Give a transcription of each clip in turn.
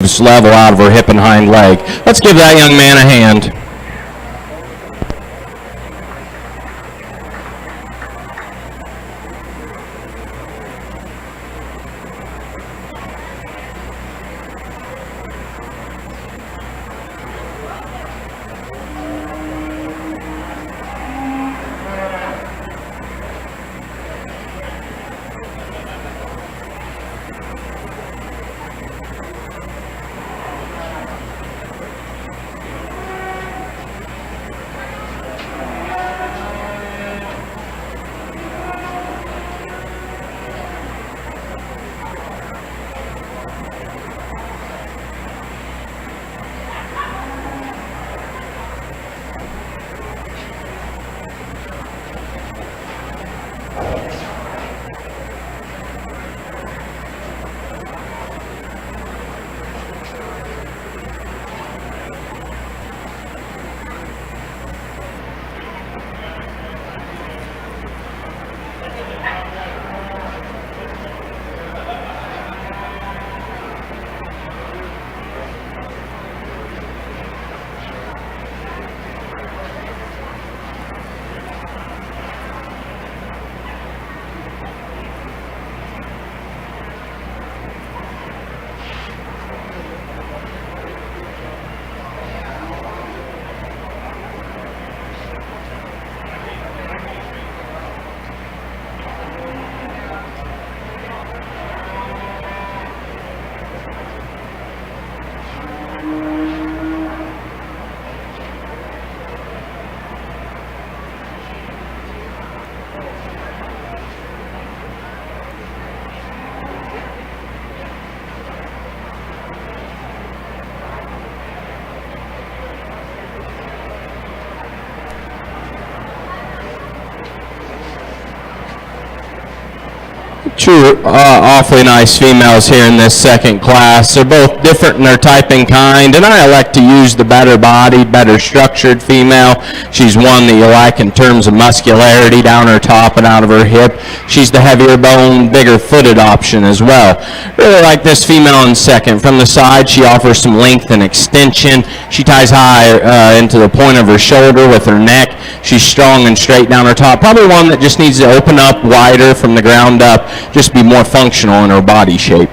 level out of her hip and hind leg. Let's give that young man a hand. Two awfully nice females here in this second class. They're both different in their type and kind, and I elect to use the better bodied, better structured female. She's one that you like in terms of muscularity down her top and out of her hip. She's the heavier boned, bigger footed option as well. Really like this female in second. From the side, she offers some length and extension. She ties high into the point of her shoulder with her neck. She's strong and straight down her top. Probably one that just needs to open up wider from the ground up, just be more functional in her body shape.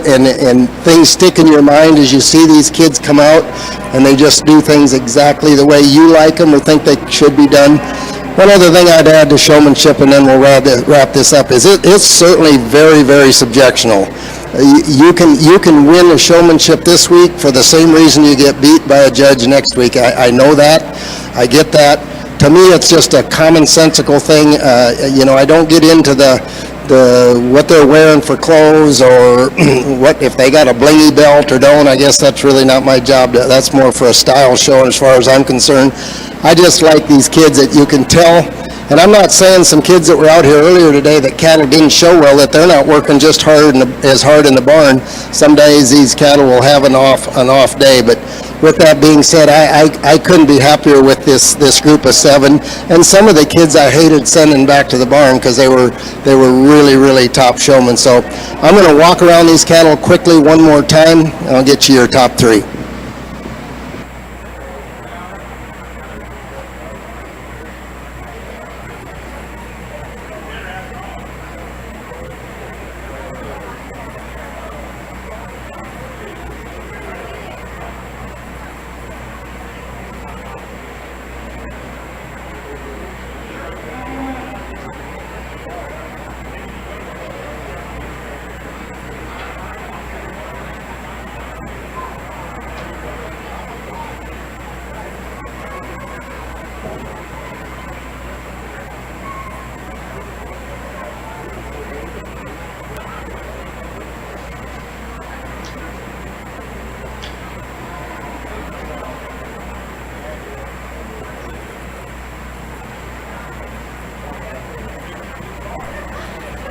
And things stick in your mind as you see these kids come out and they just do things exactly the way you like them or think they should be done. One other thing I'd add to showmanship, and then we'll wrap this up, is it's certainly very, very subjectional. You can win a showmanship this week for the same reason you get beat by a judge next week. I know that. I get that. To me, it's just a commonsensical thing. I don't get into the what they're wearing for clothes or what if they got a blingy belt or don't. I guess that's really not my job. That's more for a style show as far as I'm concerned. I just like these kids that you can tell, and I'm not saying some kids that were out here earlier today that cattle didn't show well, that they're not working just as hard in the barn. Some days these cattle will have an off day, but with that being said, I couldn't be happier with this group of 7. And some of the kids I hated sending back to the barn because they were really, really top showmen. So I'm going to walk around these cattle quickly one more time, and I'll get you your top 3.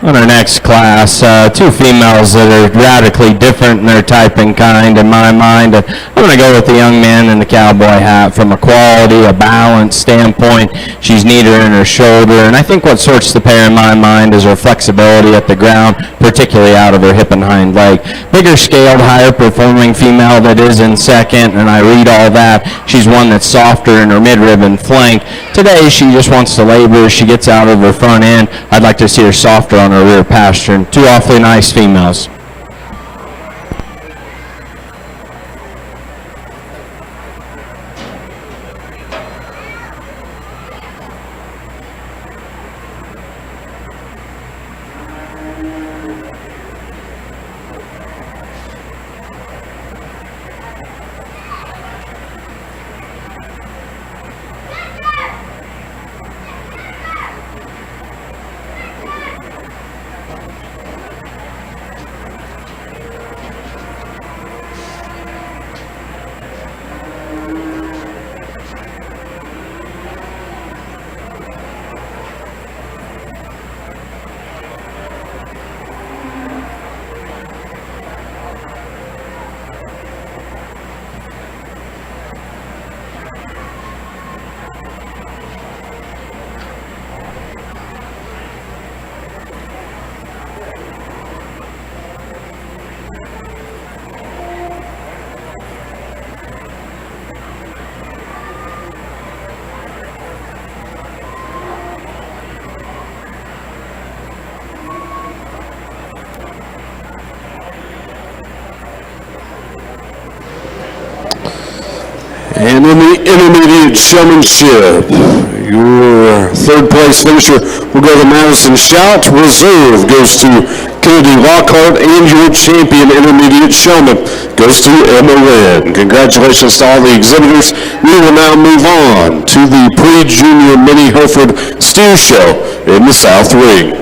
On our next class, 2 females that are radically different in their type and kind in my mind. I'm going to go with the young man in the cowboy hat from a quality, a balance standpoint. She's neater in her shoulder, and I think what sorts the pair in my mind is her flexibility at the ground, particularly out of her hip and hind leg. Bigger scaled, higher performing female that is in second, and I read all that. She's one that's softer in her midrib and flank. Today, she just wants to labor. She gets out of her front end. I'd like to see her softer on her rear pasture, and 2 awfully nice females. And in the intermediate showmanship, your 3rd place finisher will go to Madison Shout. Reserve goes to Kennedy Lockhart, and your champion intermediate showman goes to Emma Lynn. Congratulations to all the exhibitors. We will now move on to the pre-junior mini Hereford steer show in the South Ring.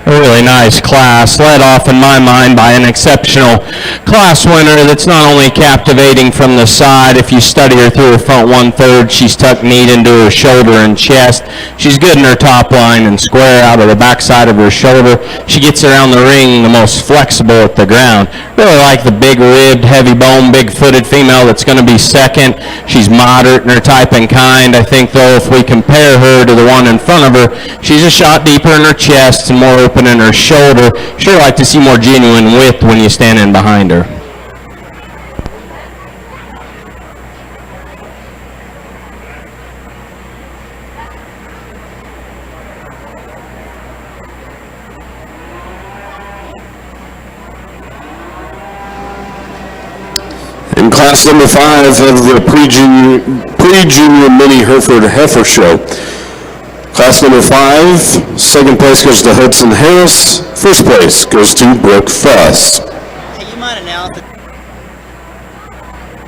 A really nice class, led off in my mind by an exceptional class winner that's not only captivating from the side. If you study her through her front 1/3, she's tucked neat into her shoulder and chest. She's good in her top line and square out of the backside of her shoulder. She gets around the ring the most flexible at the ground. Really like the big-ribbed, heavy-boned, big-footed female that's going to be second. She's moderate in her type and kind. I think, though, if we compare her to the one in front of her, she's a shot deeper in her chest and more open in her shoulder. Sure like to see more genuine width when you stand in behind her. In class number 5 of the pre-junior mini Hereford Heifer show, class number 5, second place goes to Hudson Harris. First place goes to Brooke Fuss. Hey, you might announce that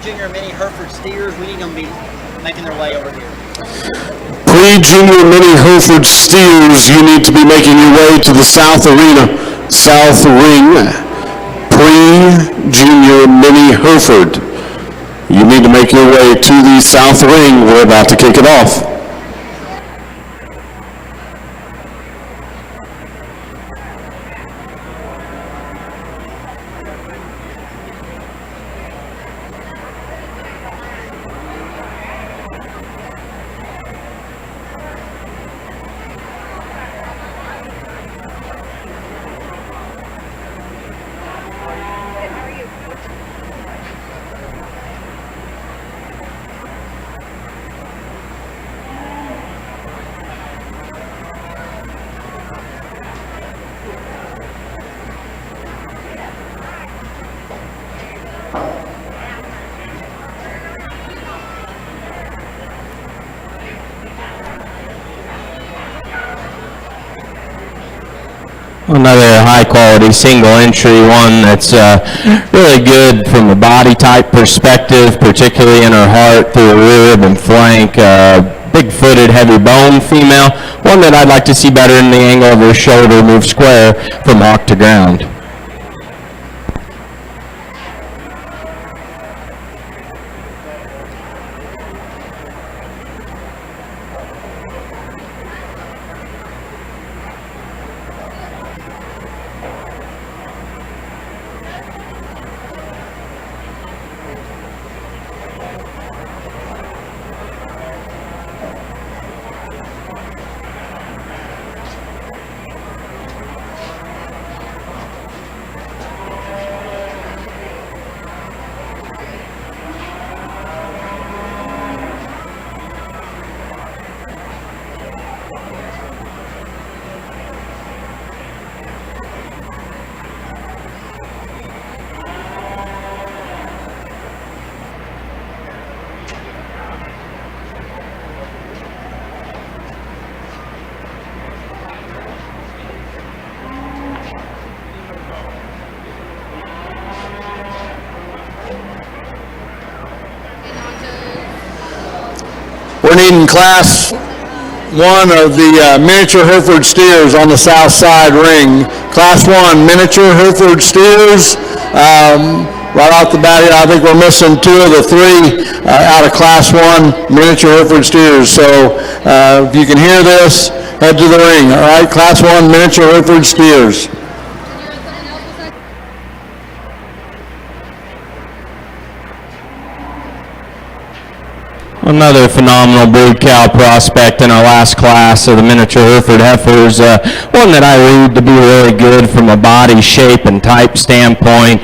junior mini Hereford steers, we need them to be making their way over here. Pre-junior mini Hereford steers, you need to be making your way to the South Arena, South Ring. Pre-junior mini Hereford. You need to make your way to the South Ring. We're about to kick it off. Another high-quality single entry, one that's really good from a body type perspective, particularly in her heart, through her rib and flank. Big-footed, heavy bone female, one that I'd like to see better in the angle of her shoulder, move square from hock to ground. We're needing Class 1 of the miniature Hereford steers on the south side ring. Class 1 miniature Hereford steers. Right off the bat here, I think we're missing 2 of the 3 out of Class 1 miniature Hereford steers. So if you can hear this, head to the ring. All right, Class 1 miniature Hereford steers. Another phenomenal brood cow prospect in our last class of the miniature Hereford Heifers. One that I read to be really good from a body shape and type standpoint.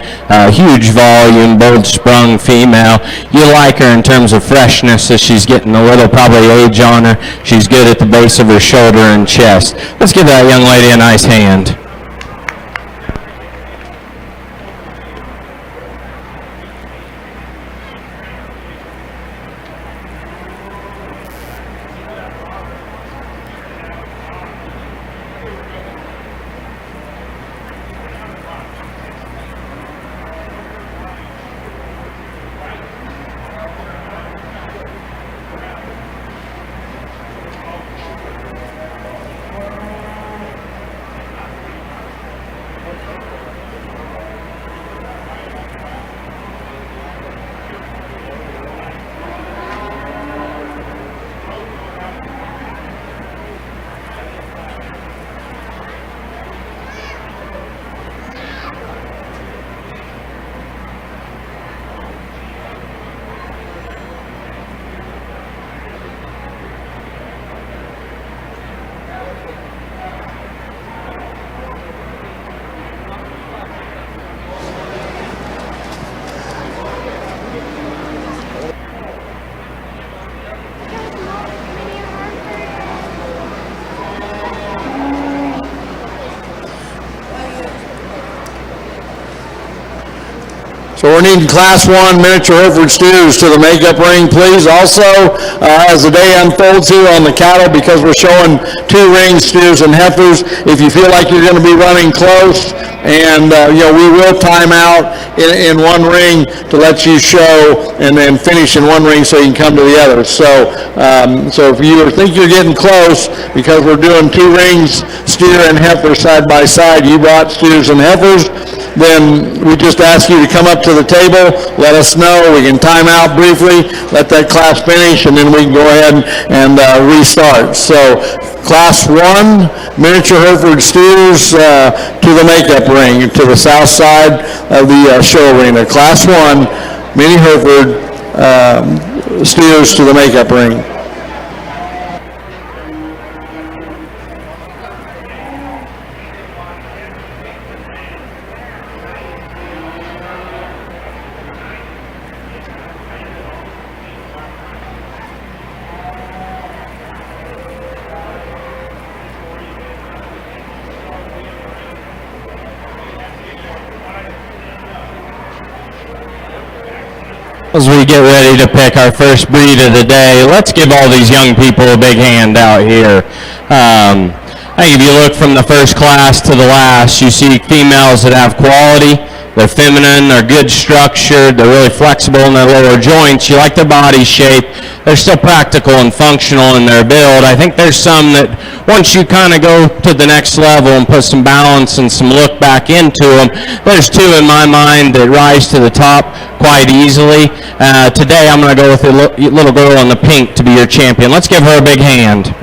Huge volume, bold sprung female. You like her in terms of freshness as she's getting a little probably age on her. She's good at the base of her shoulder and chest. Let's give that young lady a nice hand. So we're needing Class 1 miniature Hereford steers to the makeup ring, please. Also, as the day unfolds here on the cattle, because we're showing 2 ring steers and heifers, if you feel like you're going to be running close, and we will time out in one ring to let you show and then finish in one ring so you can come to the other. So if you think you're getting close, because we're doing 2 rings, steer and heifer side by side, you brought steers and heifers, then we just ask you to come up to the table, let us know, we can time out briefly, let that class finish, and then we can go ahead and restart. So Class 1 miniature Hereford steers to the makeup ring, to the south side of the show arena. Class 1 mini Hereford steers to the makeup ring. As we get ready to pick our first breed of the day, let's give all these young people a big hand out here. I think if you look from the first class to the last, you see females that have quality. They're feminine, they're good structured, they're really flexible in their lower joints. You like their body shape. They're still practical and functional in their build. I think there's some that once you kind of go to the next level and put some balance and some look back into them, there's two in my mind that rise to the top quite easily. Today I'm going to go with the little girl in the pink to be your champion. Let's give her a big hand.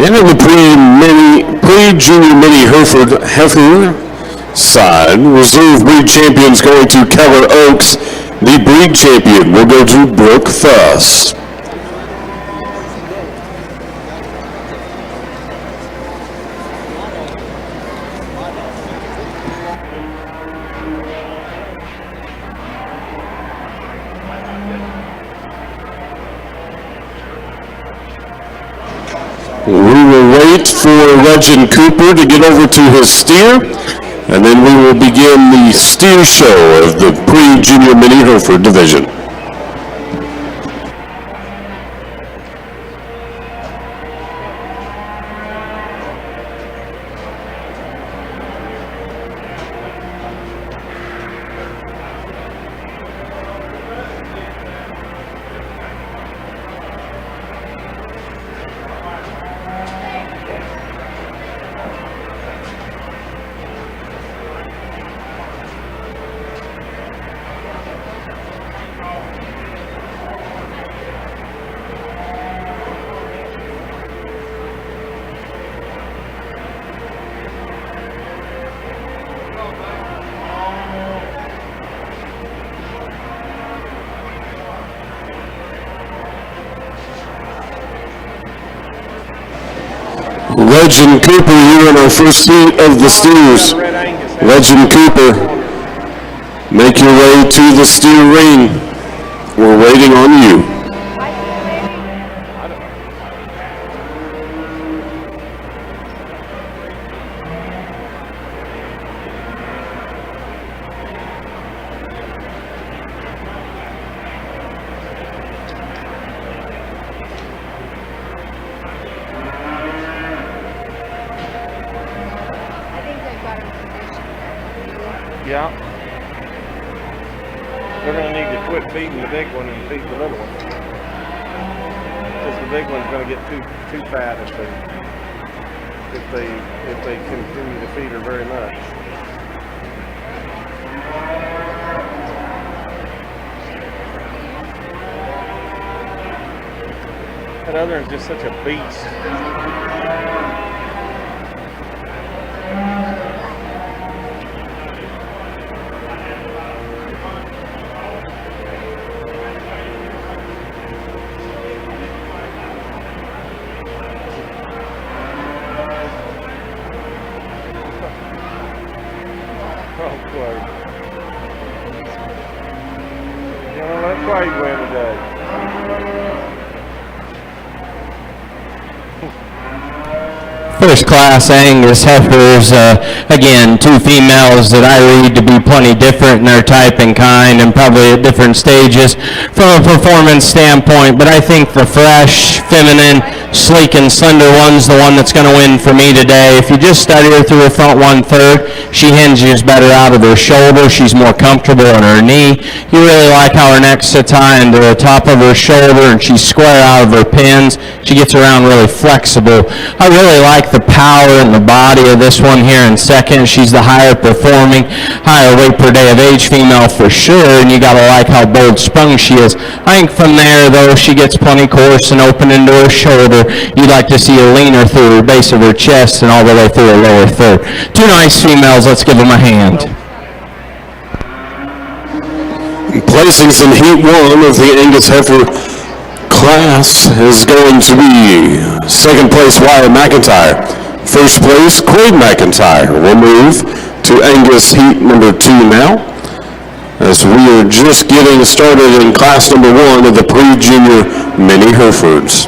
And in the pre-junior mini Hereford Heifer side, reserve breed champions going to Keller Oaks. The breed champion will go to Brooke Fuss. We will wait for Legend Cooper to get over to his steer, and then we will begin the steer show of the pre-junior mini Hereford division. Legend Cooper here in our first heat of the steers. Legend Cooper, make your way to the steer ring. We're waiting on you. Yeah. They're going to need to quit feeding the big one and feed the little one. Because the big one's going to get too fat if they continue to feed her very much. That other one's just such a beast. Clay win today. First class Angus Heifers, again, two females that I read to be plenty different in their type and kind and probably at different stages from a performance standpoint, but I think the fresh, feminine, sleek and slender one's the one that's going to win for me today. If you just study her through her front 1/3, she hinges better out of her shoulder. She's more comfortable in her knee. You really like how her neck sits high into the top of her shoulder and she's square out of her pins. She gets around really flexible. I really like the power and the body of this one here in second. She's the higher performing, higher weight per day of age female for sure, and you got to like how bold sprung she is. I think from there, though, she gets plenty coarse and open into her shoulder. You'd like to see her leaner through her base of her chest and all the way through her lower third. Two nice females. Let's give them a hand. Placings in Heat 1 of the Angus Heifer class is going to be second place Wyatt McIntyre. First place Quade McIntyre. We'll move to Angus Heat number 2 now, as we are just getting started in class number 1 of the pre-junior mini Herefords.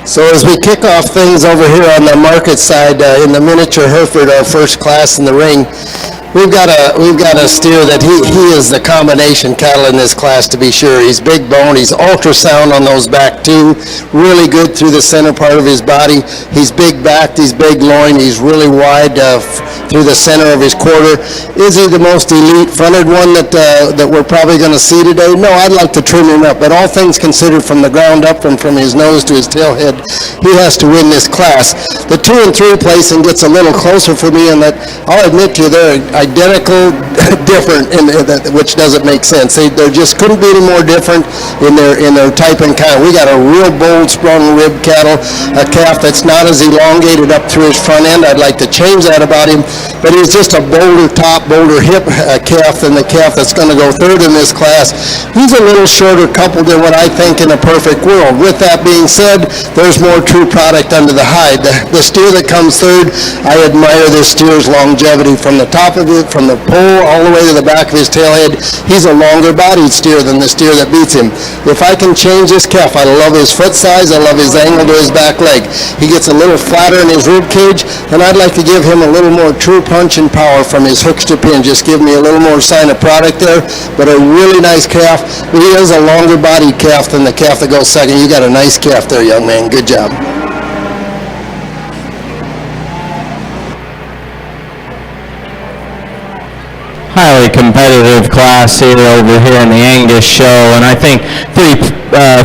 So as we kick off things over here on the market side in the miniature Hereford, our first class in the ring, we've got a steer that he is the combination cattle in this class, to be sure. He's big bone, he's ultrasound on those back two, really good through the center part of his body. He's big backed, he's big loin, he's really wide through the center of his quarter. Is he the most elite fronted one that we're probably going to see today? No, I'd like to trim him up, but all things considered, from the ground up and from his nose to his tail head, he has to win this class. The 2 and 3 placing gets a little closer for me in that, I'll admit to you, they're identical, different, which doesn't make sense. They just couldn't be any more different in their type and kind. We got a real bold sprung rib cattle, a calf that's not as elongated up through his front end. I'd like to change that about him, but he's just a bolder top, bolder hip calf than the calf that's going to go third in this class. He's a little shorter coupled than what I think in a perfect world. With that being said, there's more true product under the hide. The steer that comes third, I admire this steer's longevity from the top of it, from the pole all the way to the back of his tail head. He's a longer bodied steer than the steer that beats him. If I can change this calf, I love his foot size, I love his angle to his back leg. He gets a little flatter in his rib cage, and I'd like to give him a little more true punch and power from his hooks to pin. Just give me a little more sign of product there, but a really nice calf. He is a longer bodied calf than the calf that goes second. You got a nice calf there, young man. Good job. Highly competitive class here over here in the Angus show, and I think three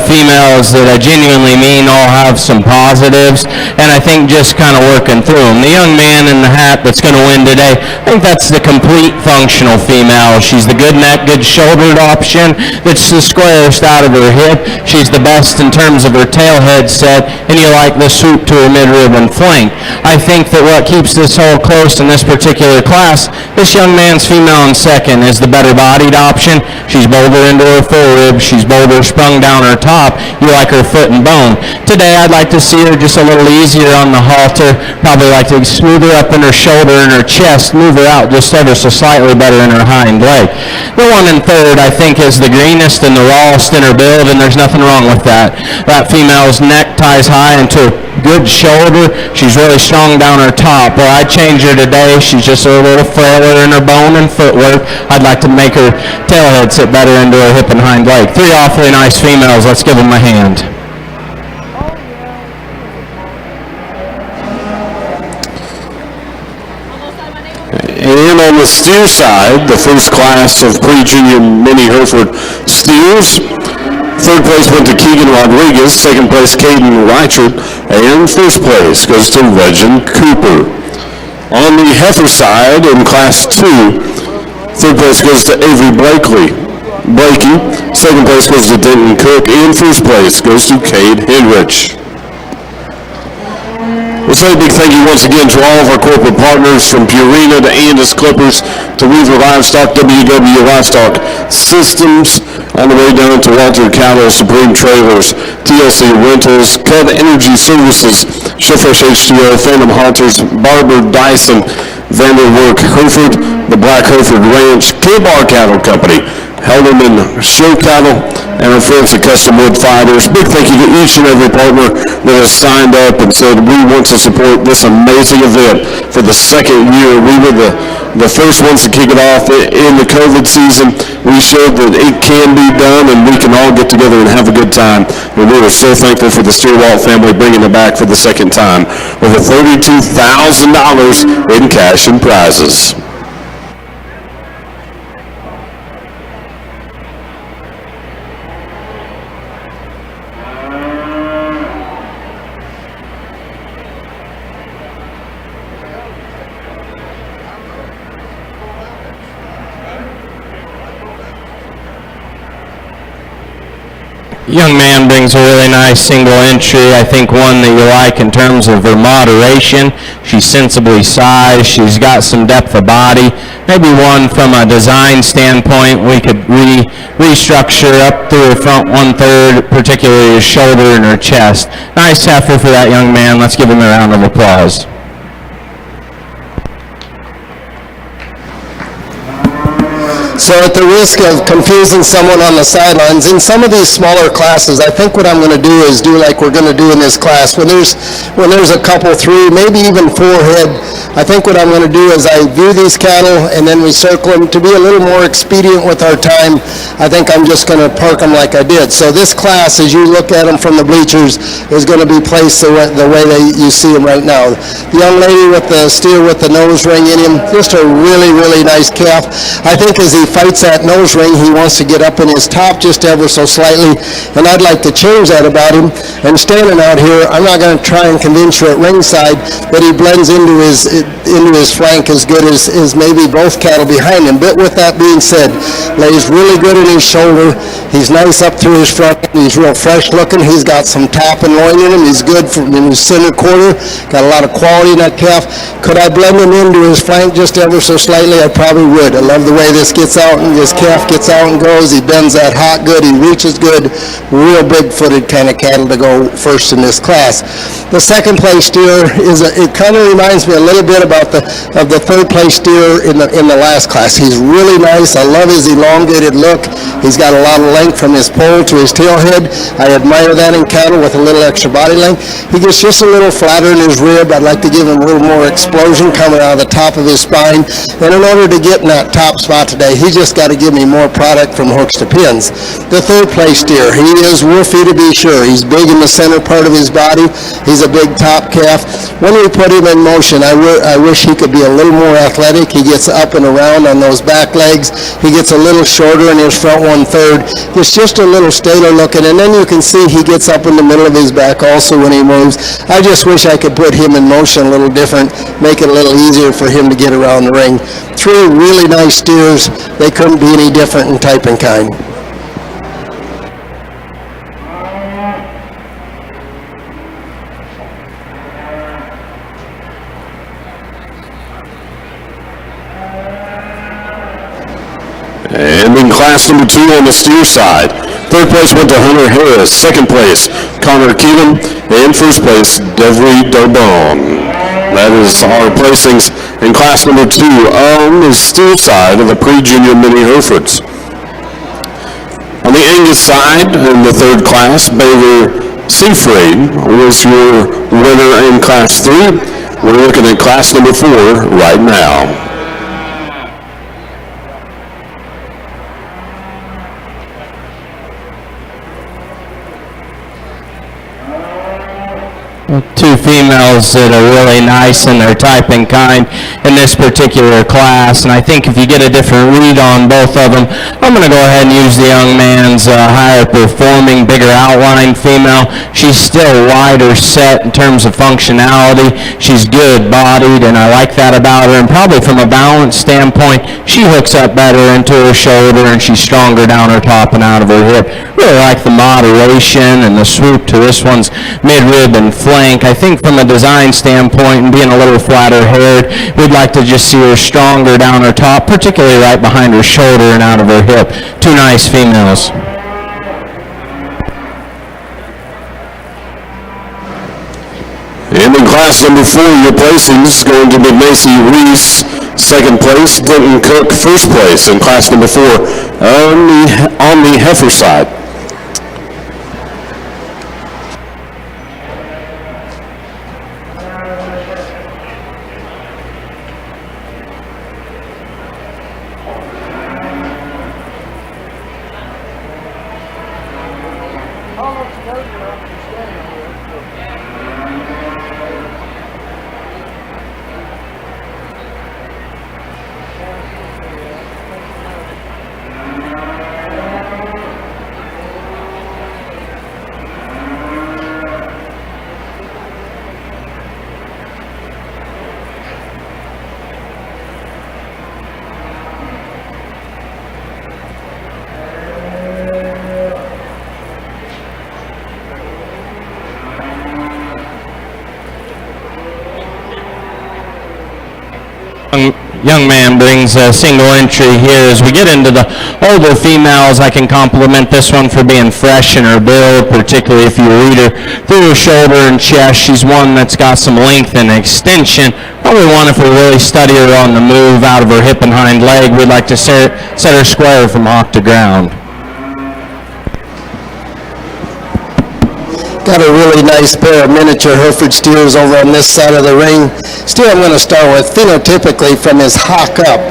females that I genuinely mean all have some positives, and I think just kind of working through them. The young man in the hat that's going to win today, I think that's the complete functional female. She's the good neck, good shouldered option that's the squarest out of her hip. She's the best in terms of her tail head set, and you like the swoop to her midrib and flank. I think that what keeps this whole close in this particular class, this young man's female in second is the better bodied option. She's bolder into her forerib. She's bolder sprung down her top. You like her foot and bone. Today I'd like to see her just a little easier on the halter. Probably like to smooth her up in her shoulder and her chest, move her out just ever so slightly better in her hind leg. The one in third I think is the greenest and the rawest in her build, and there's nothing wrong with that. That female's neck ties high into a good shoulder. She's really strong down her top. Well, I'd change her today. She's just a little frailer in her bone and footwork. I'd like to make her tailhead sit better into her hip and hind leg. Three awfully nice females. Let's give them a hand. And on the steer side, the first class of pre-junior mini Hereford steers. Third place went to Keegan Rodriguez, second place Caden Reichert, and first place goes to Legend Cooper. On the Heifer side in class 2, third place goes to Avery Blakey, second place goes to Denton Cook, and first place goes to Cade Henrich. We'll say a big thank you once again to all of our corporate partners, from Purina to Andis Clippers to Weaver Livestock, WW Livestock Systems, on the way down to Walter Cattle, Supreme Trailers, TLC Rentals, Cud Energy Services, Showfresh H2O, Phantom Halters, Barber Dyson, Vanderwerk Hereford, the Black Hereford Ranch, K-Bar Cattle Company, Helderman Show Cattle, and our friends at Custom Wood Fibers. Big thank you to each and every partner that has signed up and said we want to support this amazing event for the second year. We were the first ones to kick it off in the COVID season. We showed that it can be done and we can all get together and have a good time. And we were so thankful for the Stierwalt family bringing it back for the second time. Over $32,000 in cash and prizes. Young man brings a really nice single entry. I think one that you like in terms of her moderation. She's sensibly sized. She's got some depth of body. Maybe one from a design standpoint we could restructure up through her front 1/3, particularly her shoulder and her chest. Nice heifer for that young man. Let's give him a round of applause. So at the risk of confusing someone on the sidelines, in some of these smaller classes, I think what I'm going to do is do like we're going to do in this class. When there's a couple, 3, maybe even 4 head, I think what I'm going to do is I view these cattle and then we circle them. To be a little more expedient with our time, I think I'm just going to park them like I did. So this class, as you look at them from the bleachers, is going to be placed the way you see them right now. The young lady with the steer with the nose ring in him, just a really, really nice calf. I think as he fights that nose ring, he wants to get up in his top just ever so slightly, and I'd like to change that about him. And standing out here, I'm not going to try and convince you at ringside, but he blends into his flank as good as maybe both cattle behind him. But with that being said, lays really good in his shoulder. He's nice up through his front. He's real fresh looking. He's got some top and loin in him. He's good in his center quarter. Got a lot of quality in that calf. Could I blend him into his flank just ever so slightly? I probably would. I love the way this gets out and this calf gets out and goes. He bends that hot good. He reaches good. Real big-footed kind of cattle to go first in this class. The second place steer it kind of reminds me a little bit about the third place steer in the last class. He's really nice. I love his elongated look. He's got a lot of length from his pole to his tail head. I admire that in cattle with a little extra body length. He gets just a little flatter in his rib. I'd like to give him a little more explosion coming out of the top of his spine. And in order to get in that top spot today, He's just got to give me more product from hooks to pins. The third place steer, he is woofy to be sure. He's big in the center part of his body. He's a big top calf. When we put him in motion, I wish he could be a little more athletic. He gets up and around on those back legs. He gets a little shorter in his front 1/3. It's just a little staler looking, and then you can see he gets up in the middle of his back also when he moves. I just wish I could put him in motion a little different, make it a little easier for him to get around the ring. 3 really nice steers. They couldn't be any different in type and kind. And in class number 2 on the steer side, third place went to Hunter Harris, second place Connor Keelan, and first place Devry Darbon. That is our placings in class number 2 on the steer side of the pre-junior mini Herefords. On the Angus side, in the third class, Baylor Seafraid was your winner in class 3. We're looking at class number 4 right now. Two females that are really nice in their type and kind in this particular class, and I think if you get a different read on both of them, I'm going to go ahead and use the young man's higher performing, bigger outline female. She's still wider set in terms of functionality. She's good bodied, and I like that about her, and probably from a balance standpoint, she hooks up better into her shoulder, and she's stronger down her top and out of her hip. Really like the moderation and the swoop to this one's mid-rib and flank. I think from a design standpoint and being a little flatter haired, we'd like to just see her stronger down her top, particularly right behind her shoulder and out of her hip. Two nice females. And in class number 4, your placings is going to be Macy Reese, second place, Denton Cook, first place in class number 4 on the Heifer side. Young man brings a single entry here. As we get into the older females, I can compliment this one for being fresh in her build, particularly if you read her through her shoulder and chest. She's one that's got some length and extension. Probably one, if we really study her on the move out of her hip and hind leg, we'd like to set her square from hock to ground. Got a really nice pair of miniature Hereford steers over on this side of the ring. Steer I'm going to start with, phenotypically from his hock up,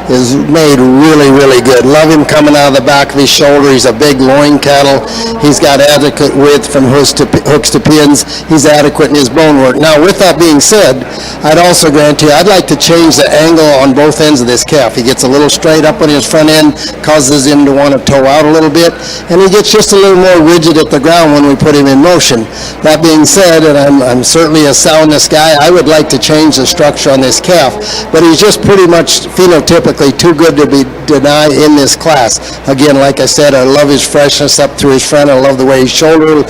is made really, really good. Love him coming out of the back of his shoulder. He's a big loin cattle. He's got adequate width from hooks to pins. He's adequate in his bone work. Now, with that being said, I'd also grant you, I'd like to change the angle on both ends of this calf. He gets a little straight up on his front end, causes him to want to toe out a little bit, and he gets just a little more rigid at the ground when we put him in motion. That being said, and I'm certainly a soundness guy, I would like to change the structure on this calf, but he's just pretty much phenotypically too good to be denied in this class. Again, like I said, I love his freshness up through his front. I love the way his shoulder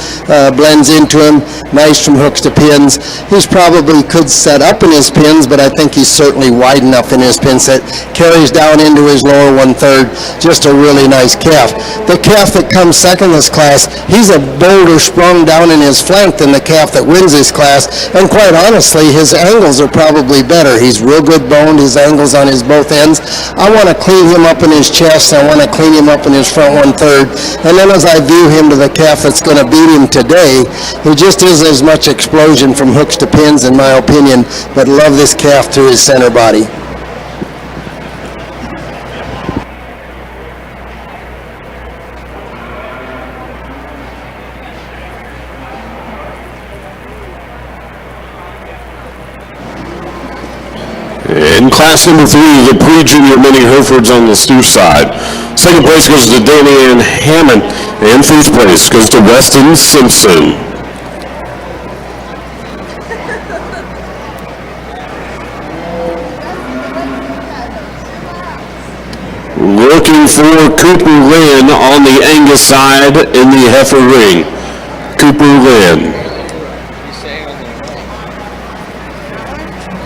blends into him. Nice from hooks to pins. He's probably could set up in his pins, but I think he's certainly wide enough in his pin set. Carries down into his lower 1/3. Just a really nice calf. The calf that comes second in this class, he's a bolder sprung down in his flank than the calf that wins this class, and quite honestly, his angles are probably better. He's real good boned, his angles on his both ends. I want to clean him up in his chest, I want to clean him up in his front 1/3, and then as I view him to the calf that's going to beat him today, he just isn't as much explosion from hooks to pins in my opinion, but love this calf through his center body. In class number 3, the pre-junior mini Herefords on the steer side. Second place goes to Danny Ann Hammond, and first place goes to Weston Simpson. Looking for Cooper Lynn on the Angus side in the Heifer ring. Cooper Lynn.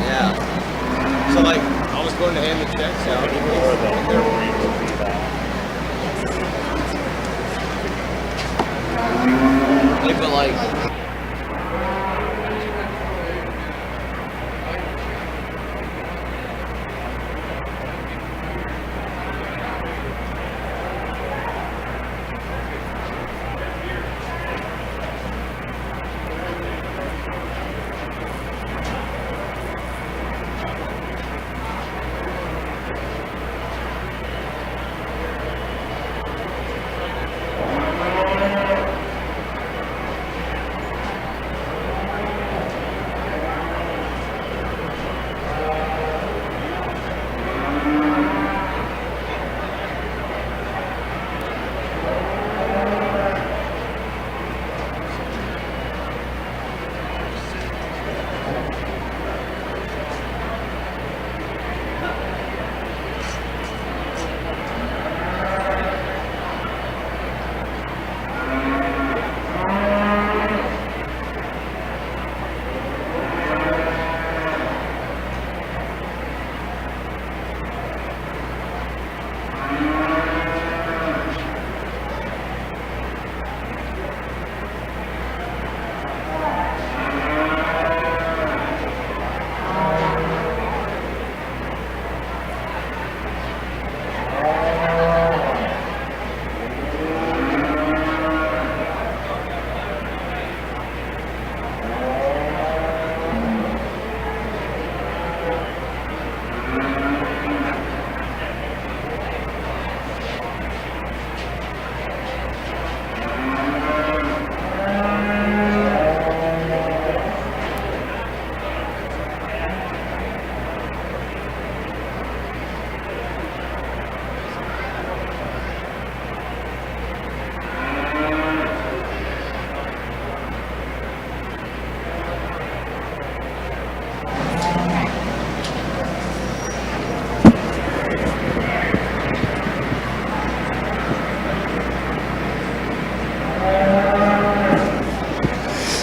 Yeah. So like, I was going to hand the checks out. Hey, but like.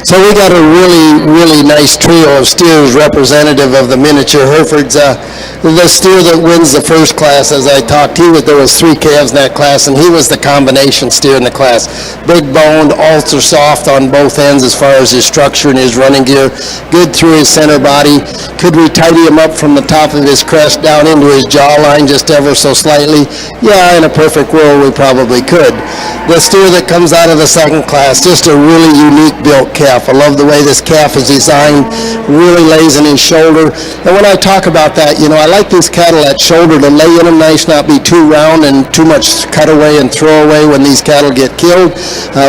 So we got a really nice trio of steers representative of the miniature Herefords. The steer that wins the first class, as I talked, there was 3 calves in that class, and he was the combination steer in the class. Big boned, ultra soft on both ends as far as his structure and his running gear. Good through his center body. Could we tidy him up from the top of his crest down into his jawline just ever so slightly? Yeah, in a perfect world, we probably could. The steer that comes out of the second class, just a really unique built calf. I love the way this calf is designed, really lays in his shoulder. And when I talk about that, I like these cattle at shoulder to lay in them nice, not be too round and too much cutaway and throwaway when these cattle get killed.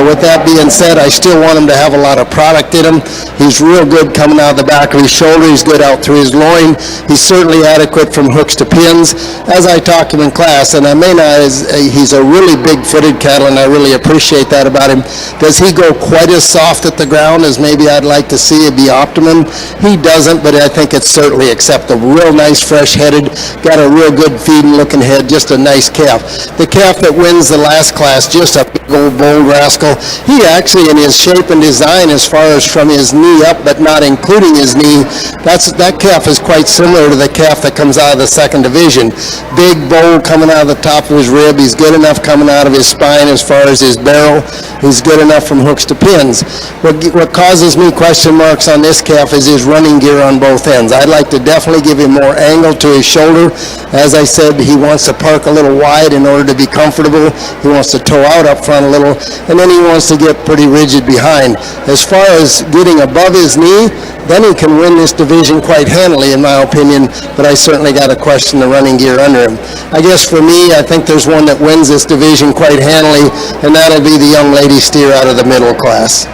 With that being said, I still want him to have a lot of product in him. He's real good coming out of the back of his shoulder. He's good out through his loin. He's certainly adequate from hooks to pins. As I talk to him in class, and I may not, he's a really big-footed cattle, and I really appreciate that about him. Does he go quite as soft at the ground as maybe I'd like to see it be optimum? He doesn't, but I think it's certainly acceptable. Real nice, fresh-headed, got a real good feeding-looking head, just a nice calf. The calf that wins the last class, just a big old bold rascal. He actually, in his shape and design, as far as from his knee up, but not including his knee, that calf is quite similar to the calf that comes out of the second division. Big, bold, coming out of the top of his rib. He's good enough coming out of his spine as far as his barrel. He's good enough from hooks to pins. What causes me question marks on this calf is his running gear on both ends. I'd like to definitely give him more angle to his shoulder. As I said, he wants to park a little wide in order to be comfortable. He wants to toe out up front a little, and then he wants to get pretty rigid behind. As far as getting above his knee, then he can win this division quite handily, in my opinion, but I certainly got to question the running gear under him. I guess for me, I think there's one that wins this division quite handily, and that'll be the young lady steer out of the middle class.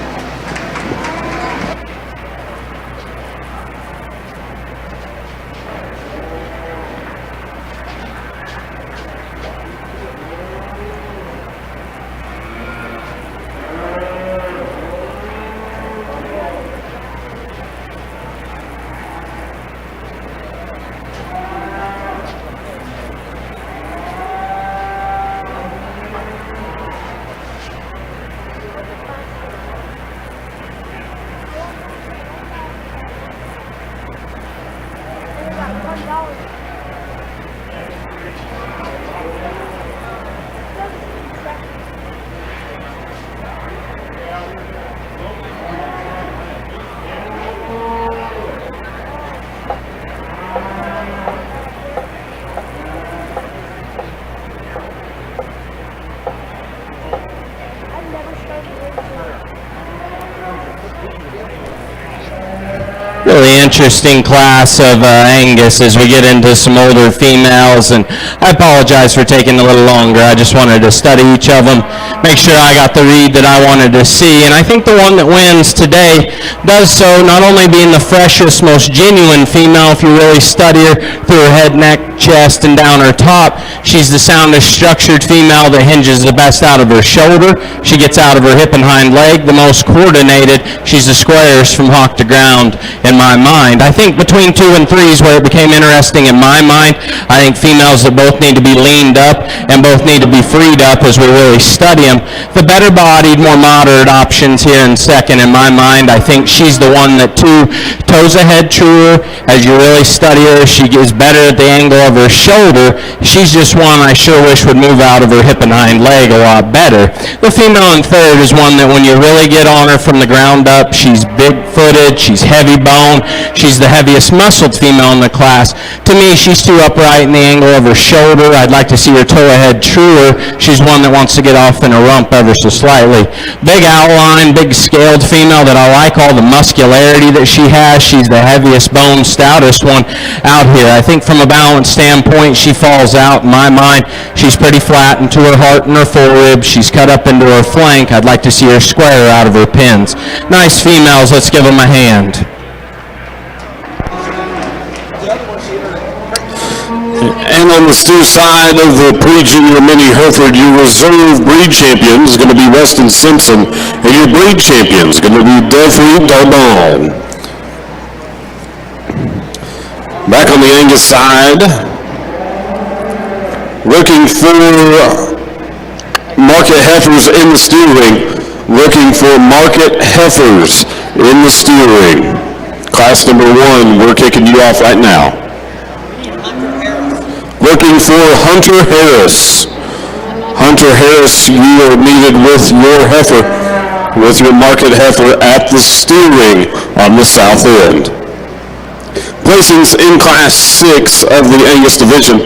interesting class of Angus as we get into some older females, and I apologize for taking a little longer. I just wanted to study each of them, make sure I got the read that I wanted to see, and I think the one that wins today does so not only being the freshest, most genuine female, if you really study her through her head, neck, chest, and down her top. She's the soundest structured female that hinges the best out of her shoulder. She gets out of her hip and hind leg the most coordinated. She's the squarest from hock to ground in my mind. I think between 2 and 3 is where it became interesting in my mind. I think females that both need to be leaned up and both need to be freed up as we really study them. The better bodied, more moderate options here in second in my mind. I think she's the one that 2 toes ahead truer. As you really study her, she is better at the angle of her shoulder. She's just one I sure wish would move out of her hip and hind leg a lot better. The female in third is one that when you really get on her from the ground up, she's big-footed, she's heavy bone, she's the heaviest muscled female in the class. To me, she's too upright in the angle of her shoulder. I'd like to see her toe ahead truer. She's one that wants to get off in a rump ever so slightly. Big outline, big scaled female that I like all the muscularity that she has. She's the heaviest bone, stoutest one out here. I think from a balance standpoint, she falls out in my mind. She's pretty flat into her heart and her foreribs. She's cut up into her flank. I'd like to see her square out of her pins. Nice females. Let's give them a hand. And on the steer side of the pre-junior mini Hereford, your reserve breed champion is going to be Weston Simpson, and your breed champion is going to be Delphine Darbon. Back on the Angus side, looking for market heifers in the steer ring. Looking for market heifers in the steer ring. Class number 1, we're kicking you off right now. Looking for Hunter Harris. Hunter Harris, you are needed with your heifer, with your market heifer at the steer ring on the south end. Placings in Class 6 of the Angus Division.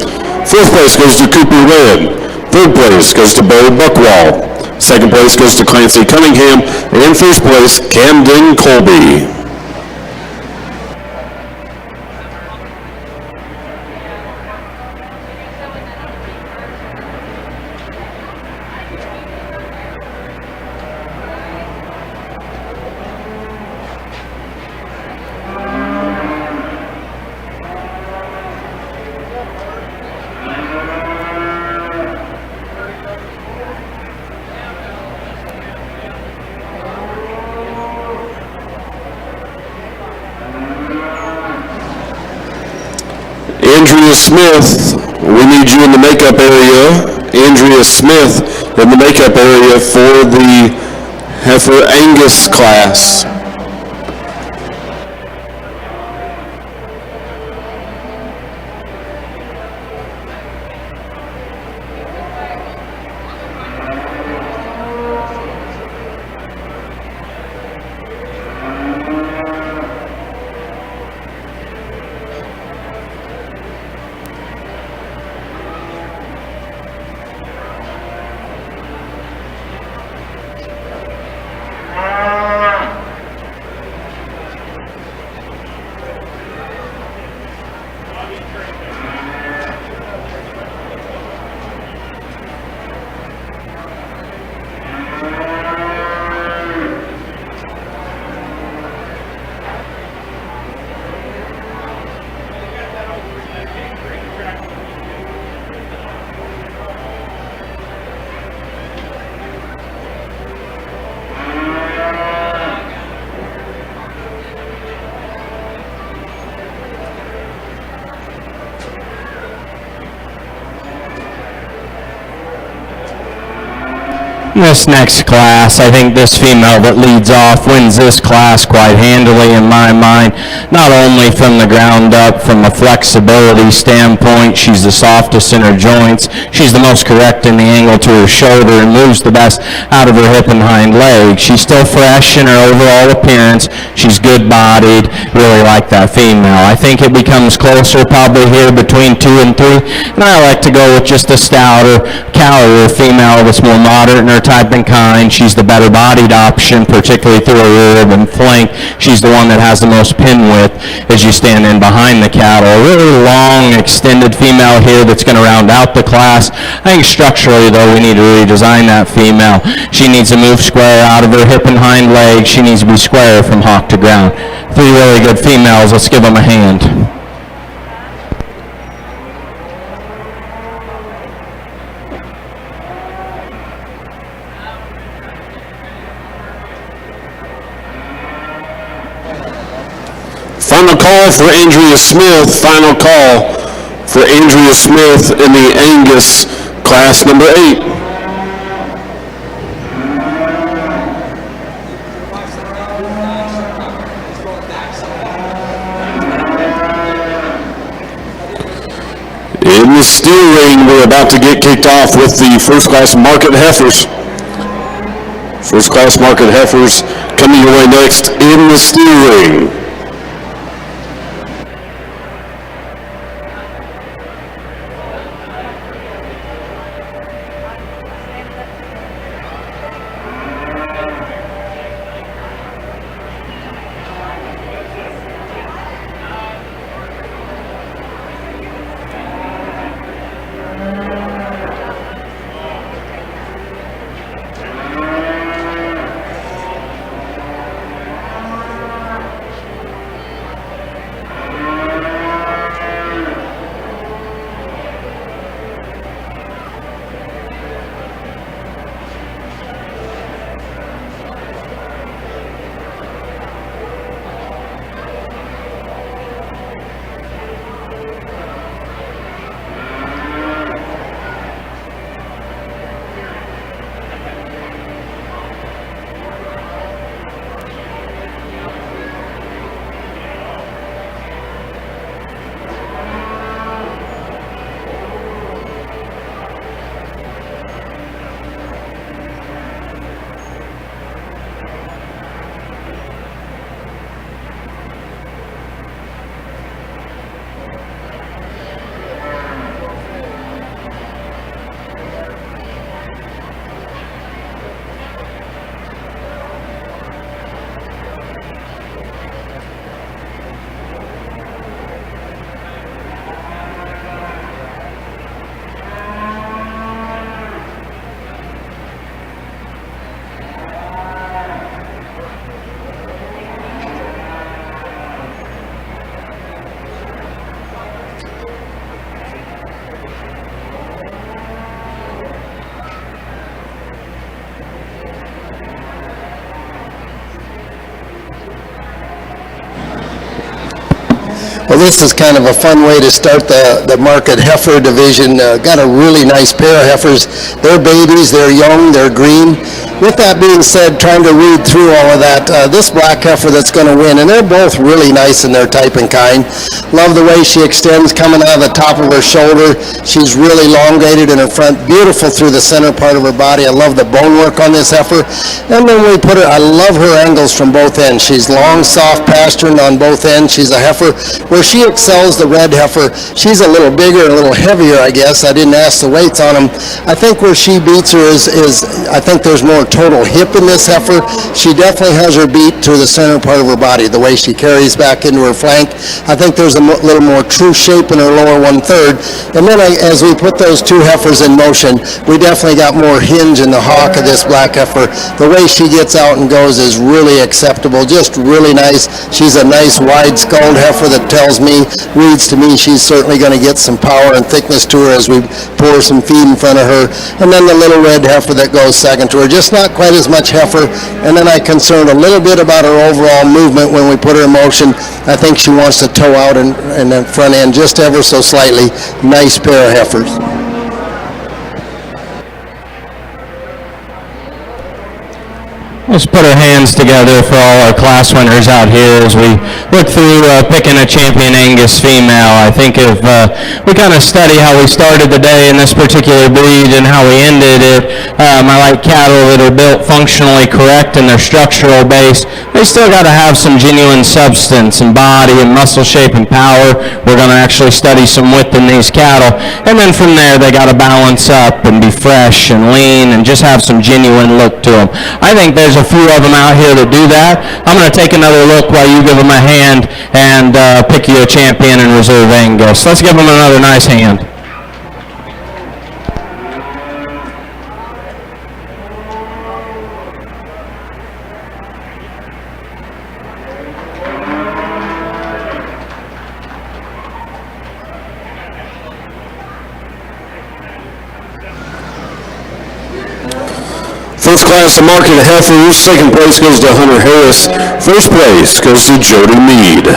4th place goes to Cooper Red. 3rd place goes to Barry Buckwall. 2nd place goes to Clancy Cunningham. And in 1st place, Camden Colby. Andrea Smith, we need you in the makeup area. Andrea Smith in the makeup area for the Heifer Angus class. This next class, I think this female that leads off wins this class quite handily in my mind, not only from the ground up, from a flexibility standpoint. She's the softest in her joints. She's the most correct in the angle to her shoulder and moves the best out of her hip and hind leg. She's still fresh in her overall appearance. She's good-bodied. Really like that female. I think it becomes closer probably here between 2 and 3, and I like to go with just a stouter, calorie female that's more moderate in her type and kind. She's the better bodied option, particularly through her rear and flank. She's the one that has the most pin width as you stand in behind the cattle. A really long, extended female here that's going to round out the class. I think structurally, though, we need to redesign that female. She needs to move square out of her hip and hind leg. She needs to be square from hock to ground. 3 really good females. Let's give them a hand. Final call for Andrea Smith. Final call for Andrea Smith in the Angus class number 8. In the steel ring, we're about to get kicked off with the first class market heifers. First class market heifers coming your way next in the steel ring. Well, this is kind of a fun way to start the market heifer division. Got a really nice pair of heifers. They're babies, they're young, they're green. With that being said, trying to read through all of that, this black heifer that's going to win, and they're both really nice in their type and kind. Love the way she extends coming out of the top of her shoulder. She's really elongated in her front, beautiful through the center part of her body. I love the bone work on this heifer. And then we put her, I love her angles from both ends. She's long, soft pasturing on both ends. She's a heifer. Where she excels the red heifer, she's a little bigger, a little heavier, I guess. I didn't ask the weights on them. I think where she beats her is I think there's more total hip in this heifer. She definitely has her beat to the center part of her body, the way she carries back into her flank. I think there's a little more true shape in her lower 1/3. And then as we put those two heifers in motion, we definitely got more hinge in the hock of this black heifer. The way she gets out and goes is really acceptable, just really nice. She's a nice wide-skulled heifer that reads to me she's certainly going to get some power and thickness to her as we pour some feed in front of her. And then the little red heifer that goes second to her, just not quite as much heifer. And then I concerned a little bit about her overall movement when we put her in motion. I think she wants to toe out in the front end just ever so slightly. Nice pair of heifers. Let's put our hands together for all our class winners out here as we look through picking a champion Angus female. I think if we kind of study how we started the day in this particular breed and how we ended it, I like cattle that are built functionally correct in their structural base. They still got to have some genuine substance and body and muscle shape and power. We're going to actually study some width in these cattle. And then from there, they got to balance up and be fresh and lean and just have some genuine look to them. I think there's a few of them out here that do that. I'm going to take another look while you give them a hand and pick you a champion and reserve Angus. Let's give them another nice hand. First class of market Heifers. Second place goes to Hunter Harris. First place goes to Jody Mead.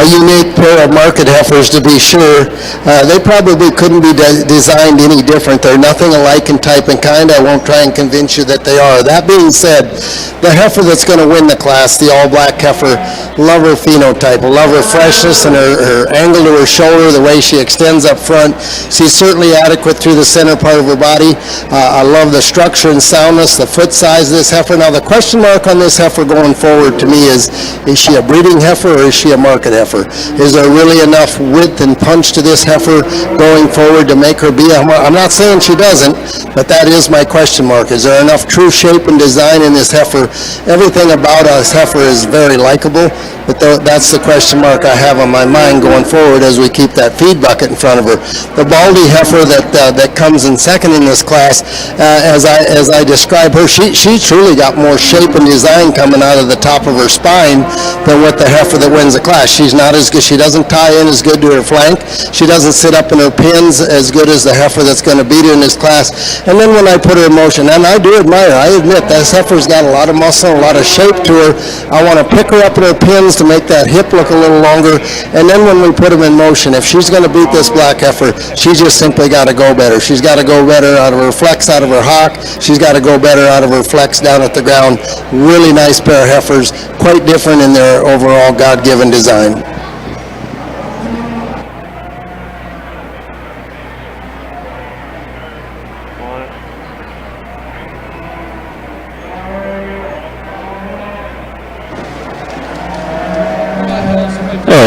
A unique pair of market heifers, to be sure. They probably couldn't be designed any different. They're nothing alike in type and kind. I won't try and convince you that they are. That being said, the heifer that's going to win the class, the all-black heifer, love her phenotype, love her freshness and her angle to her shoulder, the way she extends up front. She's certainly adequate through the center part of her body. I love the structure and soundness, the foot size of this heifer. Now, the question mark on this heifer going forward to me is she a breeding heifer or is she a market heifer? Is there really enough width and punch to this heifer going forward to make her be a... I'm not saying she doesn't, but that is my question mark. Is there enough true shape and design in this heifer? Everything about us heifer is very likable, but that's the question mark I have on my mind going forward as we keep that feed bucket in front of her. The baldy heifer that comes in second in this class, as I describe her, she truly got more shape and design coming out of the top of her spine than what the heifer that wins the class. She's not as good. She doesn't tie in as good to her flank. She doesn't sit up in her pins as good as the heifer that's going to beat her in this class. And then when I put her in motion, and I do admire, I admit, this heifer's got a lot of muscle, a lot of shape to her. I want to pick her up in her pins to make that hip look a little longer. And then when we put them in motion, if she's going to beat this black heifer, she just simply got to go better. She's got to go better out of her flex, out of her hock. She's got to go better out of her flex down at the ground. Really nice pair of heifers, quite different in their overall God-given design.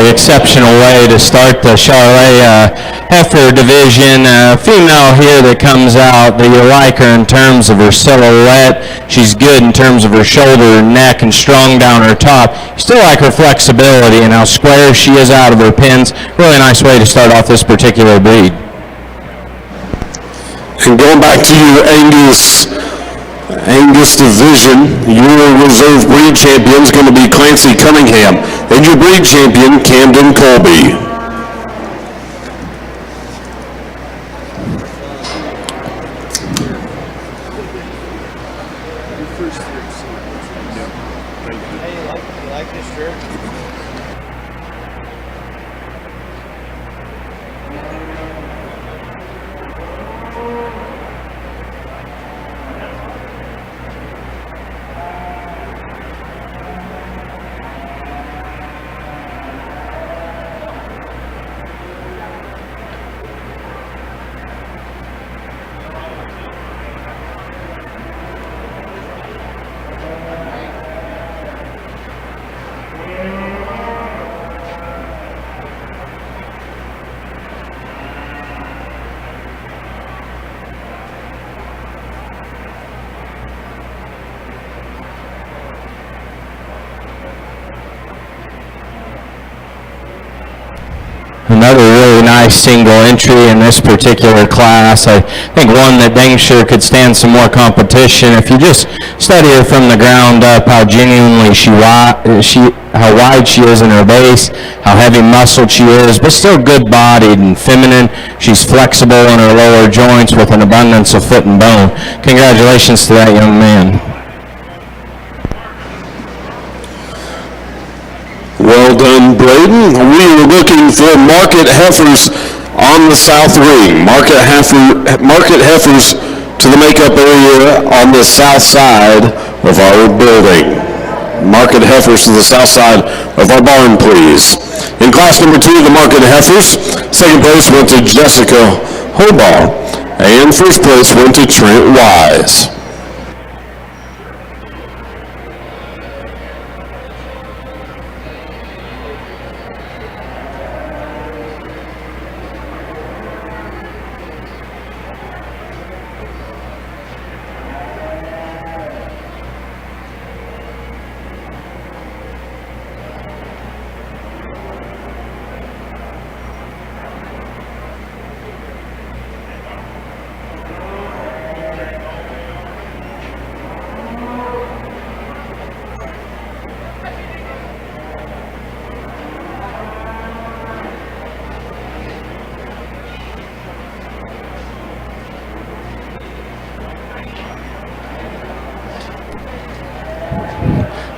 Exceptional way to start the Charolais heifer division. Female here that comes out that you like her in terms of her silhouette. She's good in terms of her shoulder and neck and strong down her top. You still like her flexibility and how square she is out of her pins. Really nice way to start off this particular breed. And going back to you, Angus division, your reserve breed champion is going to be Clancy Cunningham, and your breed champion, Camden Colby. Another really nice single entry in this particular class. I think one that dang sure could stand some more competition. If you just study her from the ground up, how genuinely how wide she is in her base, how heavy muscled she is, but still good-bodied and feminine. She's flexible in her lower joints with an abundance of foot and bone. Congratulations to that young man. Well done, Braden. We were looking for market heifers on the south ring. Market heifers to the makeup area on the south side of our building. Market heifers to the south side of our barn, please. In class number 2, the market heifers, second place went to Jessica Hobaugh, and first place went to Trent Wise.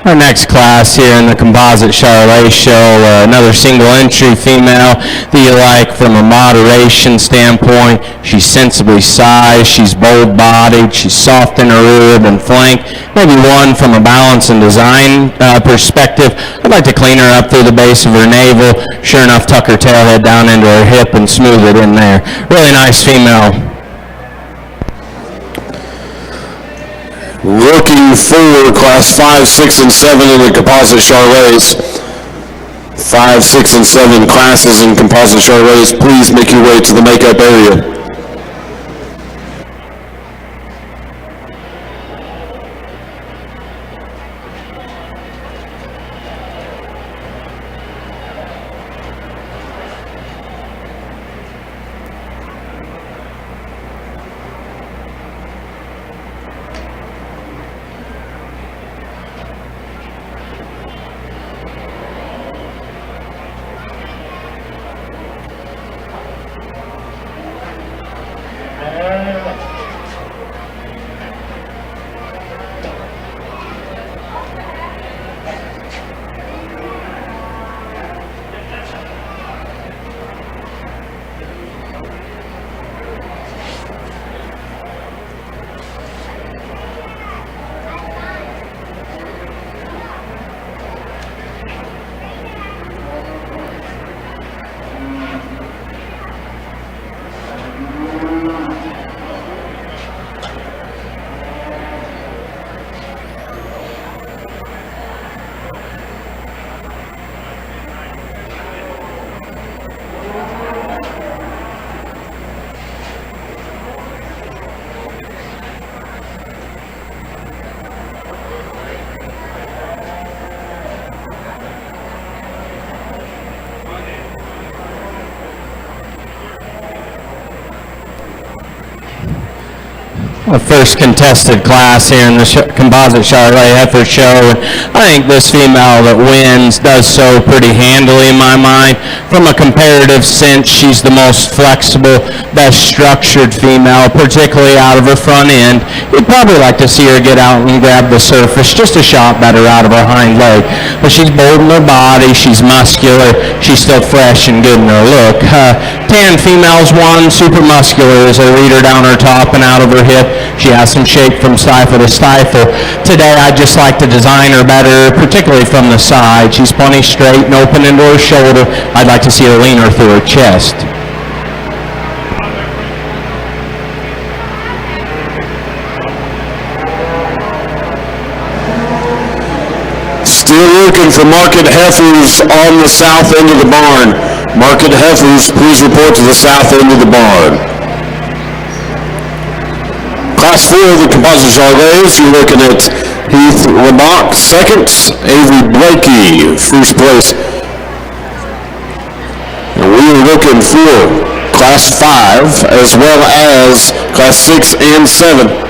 Our next class here in the Composite Charolais show, another single entry female that you like from a moderation standpoint. She's sensibly sized, she's bold-bodied, she's soft in her rib and flank. Maybe one from a balance and design perspective. I'd like to clean her up through the base of her navel. Sure enough, tuck her tailhead down into her hip and smooth it in there. Really nice female. Looking for class 5, 6, and 7 in the Composite Charolais. 5, 6, and 7 classes in Composite Charolais. Please make your way to the makeup area. Our first contested class here in the Composite Charolais Heifer Show. And I think this female that wins does so pretty handily in my mind. From a comparative sense, she's the most flexible, best structured female, particularly out of her front end. You'd probably like to see her get out and grab the surface just a shot better out of her hind leg. But she's bold in her body, she's muscular, she's still fresh and good in her look. Tan females won, super muscular as I lead her down her top and out of her hip. She has some shape from stifle to stifle. Today I'd just like to design her better, particularly from the side. She's plenty straight and open into her shoulder. I'd like to see her lean her through her chest. Still looking for market heifers on the south end of the barn. Market heifers, please report to the south end of the barn. Class 4 of the Composite Charolais, you're looking at Heath Lamont, second, Avery Blakey, first place. And we are looking for Class 5 as well as Class 6 and 7.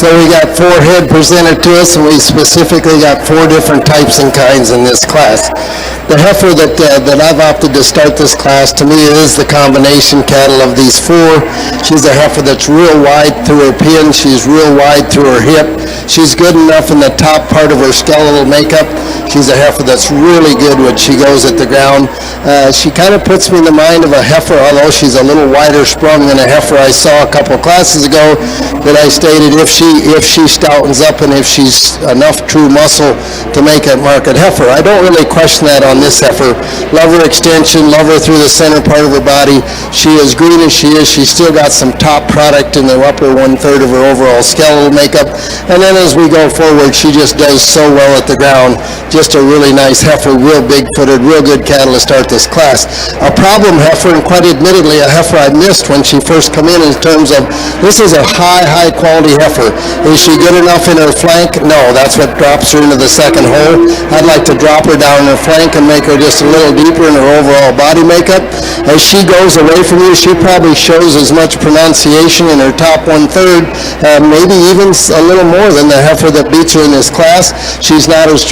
So we got 4 head presented to us, and we specifically got 4 different types and kinds in this class. The heifer that I've opted to start this class, to me, is the combination cattle of these 4. She's a heifer that's real wide through her pin. She's real wide through her hip. She's good enough in the top part of her skeletal makeup. She's a heifer that's really good when she goes at the ground. She kind of puts me in the mind of a heifer, although she's a little wider sprung than a heifer I saw a couple classes ago that I stated if she stoutens up and if she's enough true muscle to make a market heifer. I don't really question that on this heifer. Love her extension, love her through the center part of her body. She is green as she is. She's still got some top product in the upper 1/3 of her overall skeletal makeup. And then as we go forward, she just does so well at the ground. Just a really nice heifer, real big-footed, real good cattle to start this class. A problem heifer, and quite admittedly a heifer I missed when she first come in terms of, this is a high quality heifer. Is she good enough in her flank? No, that's what drops her into the second hole. I'd like to drop her down in her flank and make her just a little deeper in her overall body makeup. As she goes away from you, she probably shows as much pronunciation in her top 1/3, maybe even a little more than the heifer that beats her in this class. She's not as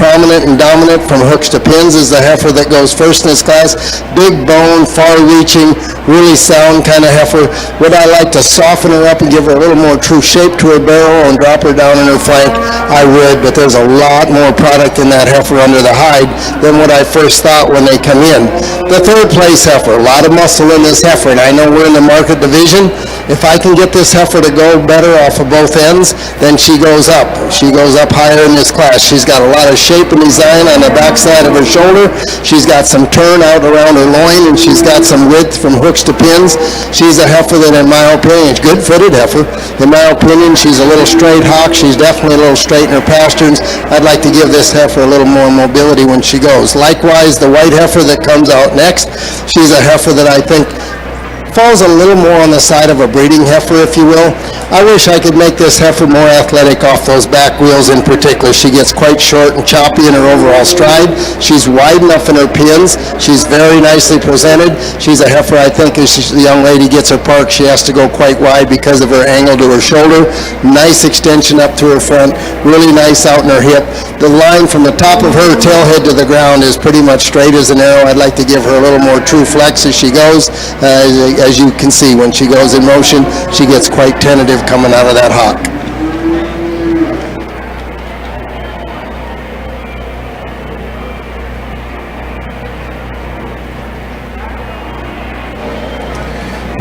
prominent and dominant from hooks to pins as the heifer that goes first in this class. Big bone, far-reaching, really sound kind of heifer. Would I like to soften her up and give her a little more true shape to her barrel and drop her down in her flank? I would, but there's a lot more product in that heifer under the hide than what I first thought when they come in. The 3rd place heifer, a lot of muscle in this heifer, and I know we're in the market division. If I can get this heifer to go better off of both ends, then she goes up. She goes up higher in this class. She's got a lot of shape and design on the backside of her shoulder. She's got some turn out around her loin, and she's got some width from hooks to pins. She's a heifer that, in my opinion, is good-footed heifer. In my opinion, she's a little straight hawk. She's definitely a little straight in her pasterns. I'd like to give this heifer a little more mobility when she goes. Likewise, the white heifer that comes out next, she's a heifer that I think falls a little more on the side of a breeding heifer, if you will. I wish I could make this heifer more athletic off those back wheels in particular. She gets quite short and choppy in her overall stride. She's wide enough in her pins. She's very nicely presented. She's a heifer, I think, as the young lady gets her parked, she has to go quite wide because of her angle to her shoulder. Nice extension up to her front. Really nice out in her hip. The line from the top of her tail head to the ground is pretty much straight as an arrow. I'd like to give her a little more true flex as she goes. As you can see, when she goes in motion, she gets quite tentative coming out of that hock.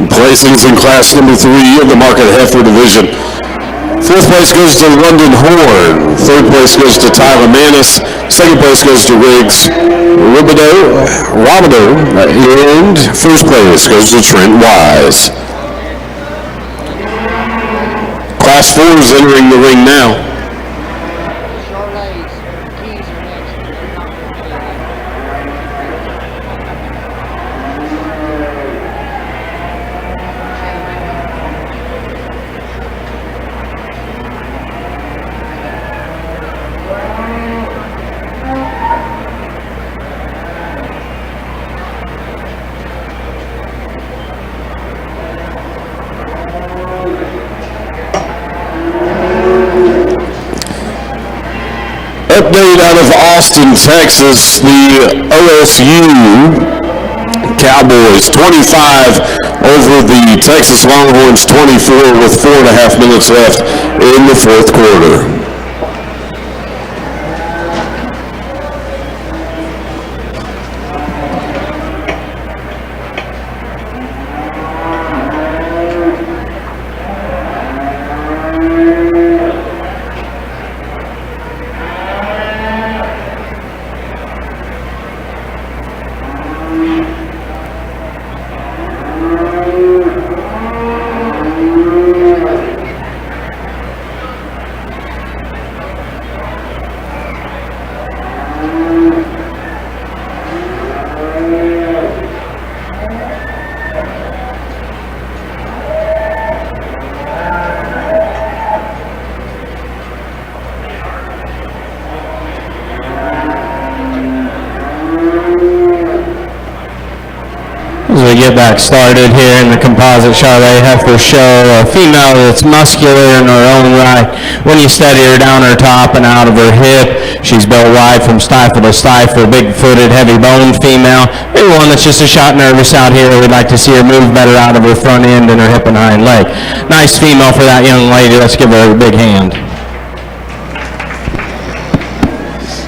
Placings in class number 3 of the market heifer division. 4th place goes to London Horn. 3rd place goes to Tyler Manis. 2nd place goes to Riggs Robideau. And 1st place goes to Trent Wise. Class 4 is entering the ring now. Update out of Austin, Texas, the OSU Cowboys 25 over the Texas Longhorns 24 with 4.5 minutes left in the 4th quarter. we get back started here in the composite Charolais Heifer show. A female that's muscular in her own right. When you steady her down her top and out of her hip, she's built wide from stifle to stifle, big-footed, heavy-boned female. Maybe one that's just a shot nervous out here. We'd like to see her move better out of her front end and her hip and hind leg. Nice female for that young lady. Let's give her a big hand.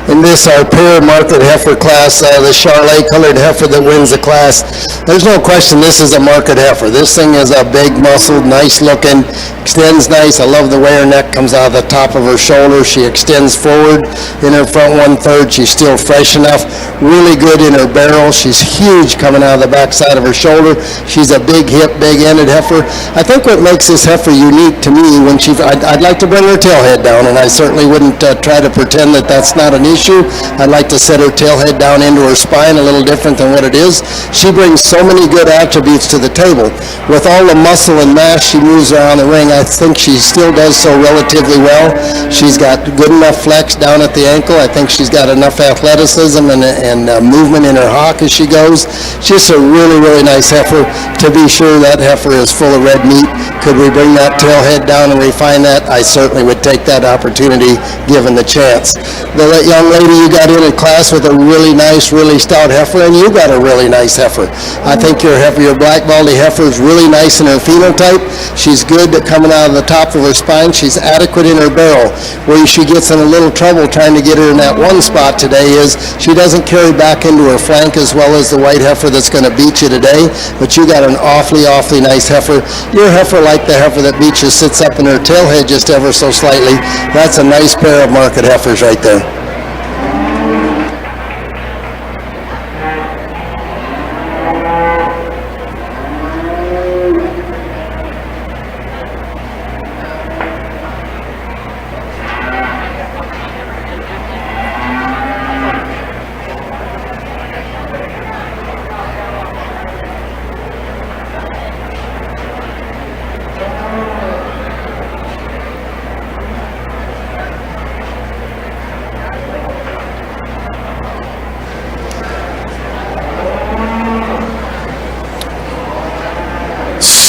In this, our pair market heifer class, the Charolais colored heifer that wins the class, there's no question this is a market heifer. This thing is a big muscled, nice looking, extends nice. I love the way her neck comes out of the top of her shoulder. She extends forward in her front 1/3. She's still fresh enough, really good in her barrel. She's huge coming out of the back side of her shoulder. She's a big hip, big ended heifer. I think what makes this heifer unique to me, when I'd like to bring her tail head down, and I certainly wouldn't try to pretend that that's not an issue. I'd like to set her tail head down into her spine, a little different than what it is. She brings so many good attributes to the table. With all the muscle and mass she moves around the ring, I think she still does so relatively well. She's got good enough flex down at the ankle. I think she's got enough athleticism and movement in her hock as she goes. Just a really, really nice heifer. To be sure, that heifer is full of red meat. Could we bring that tail head down and refine that? I certainly would take that opportunity given the chance. The young lady you got in a class with a really nice, really stout heifer, and you got a really nice heifer. I think your heifer, your black baldy heifer, is really nice in her phenotype. She's good at coming out of the top of her spine. She's adequate in her barrel. Where she gets in a little trouble trying to get her in that one spot today is she doesn't carry back into her flank as well as the white heifer that's going to beat you today, but you got an awfully, awfully nice heifer. Your heifer, like the heifer that beat you, sits up in her tail head just ever so slightly. That's a nice pair of market heifers right there.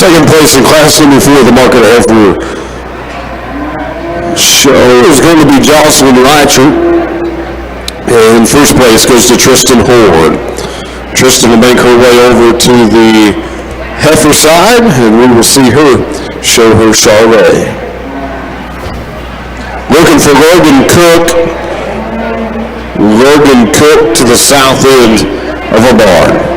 Second place in class number 4, the market heifer show is going to be Jocelyn Reicher. And first place goes to Tristan Horn. Tristan will make her way over to the heifer side, and we will see her show her Charolais. Looking for Logan Cook. Logan Cook to the south end of a barn.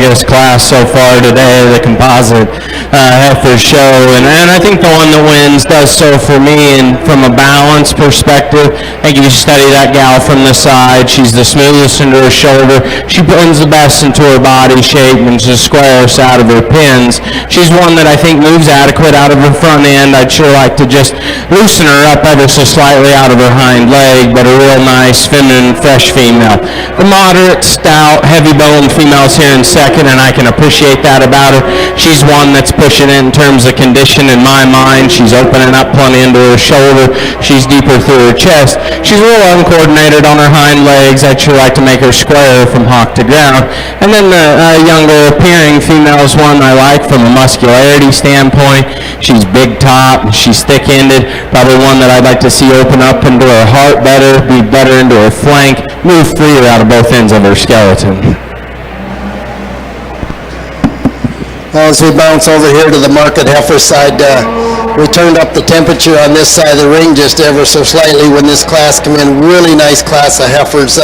strongest class so far today, the composite Heifer show, and I think the one that wins does so for me, and from a balance perspective, I think if you study that gal from the side, she's the smoothest into her shoulder, she blends the best into her body shape and the squarest out of her pins. She's one that I think moves adequate out of her front end. I'd sure like to just loosen her up ever so slightly out of her hind leg, but a real nice, feminine, fresh female. The moderate, stout, heavy-boned female's here in second, and I can appreciate that about her. She's one that's pushing it in terms of condition in my mind. She's opening up plenty into her shoulder. She's deeper through her chest. She's a little uncoordinated on her hind legs. I'd sure like to make her square from hock to ground. And then the younger appearing female is one I like from a muscularity standpoint. She's big top, she's thick-ended, probably one that I'd like to see open up into her heart better, be better into her flank, move freer out of both ends of her skeleton. Well, as we bounce over here to the market heifer side, we turned up the temperature on this side of the ring just ever so slightly when this class came in. Really nice class of heifers.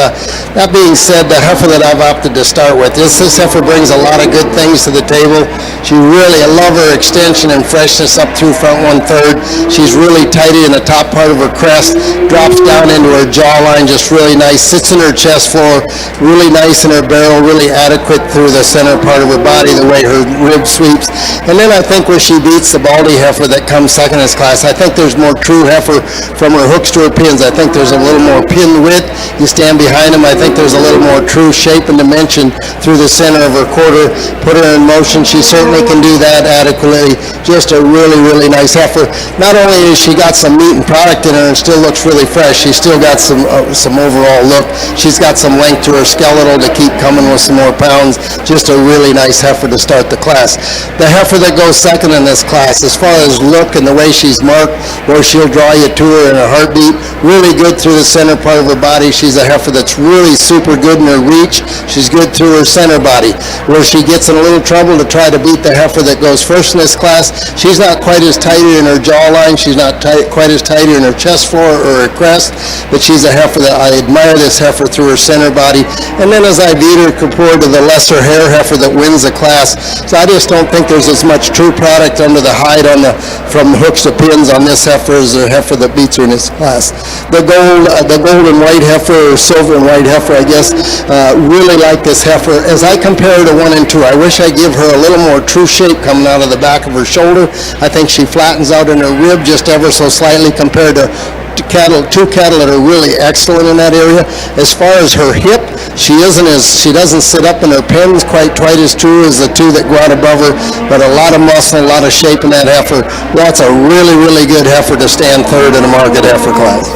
That being said, the heifer that I've opted to start with, this heifer brings a lot of good things to the table. I love her extension and freshness up through front 1/3. She's really tidy in the top part of her crest, drops down into her jawline, just really nice, sits in her chest floor, really nice in her barrel, really adequate through the center part of her body, the way her rib sweeps. And then I think where she beats the baldy heifer that comes second in this class, I think there's more true heifer from her hooks to her pins. I think there's a little more pin width. You stand behind them, I think there's a little more true shape and dimension through the center of her quarter. Put her in motion, she certainly can do that adequately. Just a really, really nice heifer. Not only has she got some meat and product in her and still looks really fresh, she's still got some overall look. She's got some length to her skeletal to keep coming with some more pounds. Just a really nice heifer to start the class. The heifer that goes second in this class, as far as look and the way she's marked, where she'll draw you to her in a heartbeat, really good through the center part of her body. She's a heifer that's really super good in her reach. She's good through her center body. Where she gets in a little trouble to try to beat the heifer that goes first in this class, she's not quite as tighter in her jawline. She's not quite as tighter in her chest floor or her crest, but she's a heifer that I admire this heifer through her center body. And then as I beat her compared to the lesser hair heifer that wins the class, so I just don't think there's as much true product under the hide from hooks to pins on this heifer as the heifer that beats her in this class. The gold and white heifer, or silver and white heifer, I guess, really like this heifer. As I compare her to 1 and 2, I wish I give her a little more true shape coming out of the back of her shoulder. I think she flattens out in her rib just ever so slightly compared to two cattle that are really excellent in that area. As far as her hip, she doesn't sit up in her pins quite as true as the two that go out above her, but a lot of muscle, a lot of shape in that heifer. That's a really, really good heifer to stand third in a market heifer class.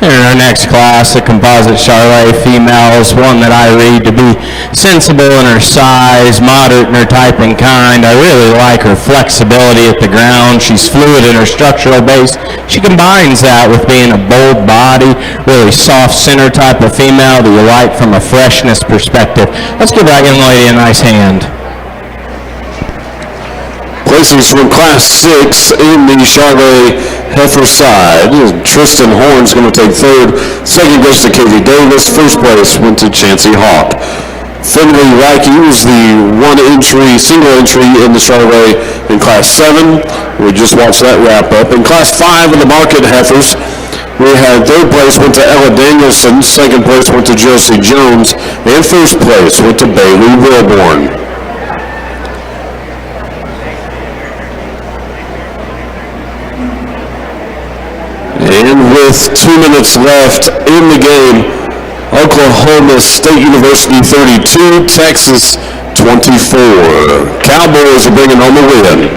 In our next class, the composite Charolais female is one that I read to be sensible in her size, moderate in her type and kind. I really like her flexibility at the ground. She's fluid in her structural base. She combines that with being a bold body, really soft center type of female that you like from a freshness perspective. Let's give that young lady a nice hand. Places from Class 6 in the Charolais heifer side. Tristan Horn's going to take third. Second goes to Katie Davis. First place went to Chancey Hawk. Finley Reike was the single entry in the Charolais in Class 7. We just watched that wrap up. In Class 5 of the market heifers, we had third place went to Ella Danielson. Second place went to Josie Jones. And first place went to Bailey Wilborn. And with 2 minutes left in the game, Oklahoma State University 32, Texas 24. Cowboys are bringing home a win.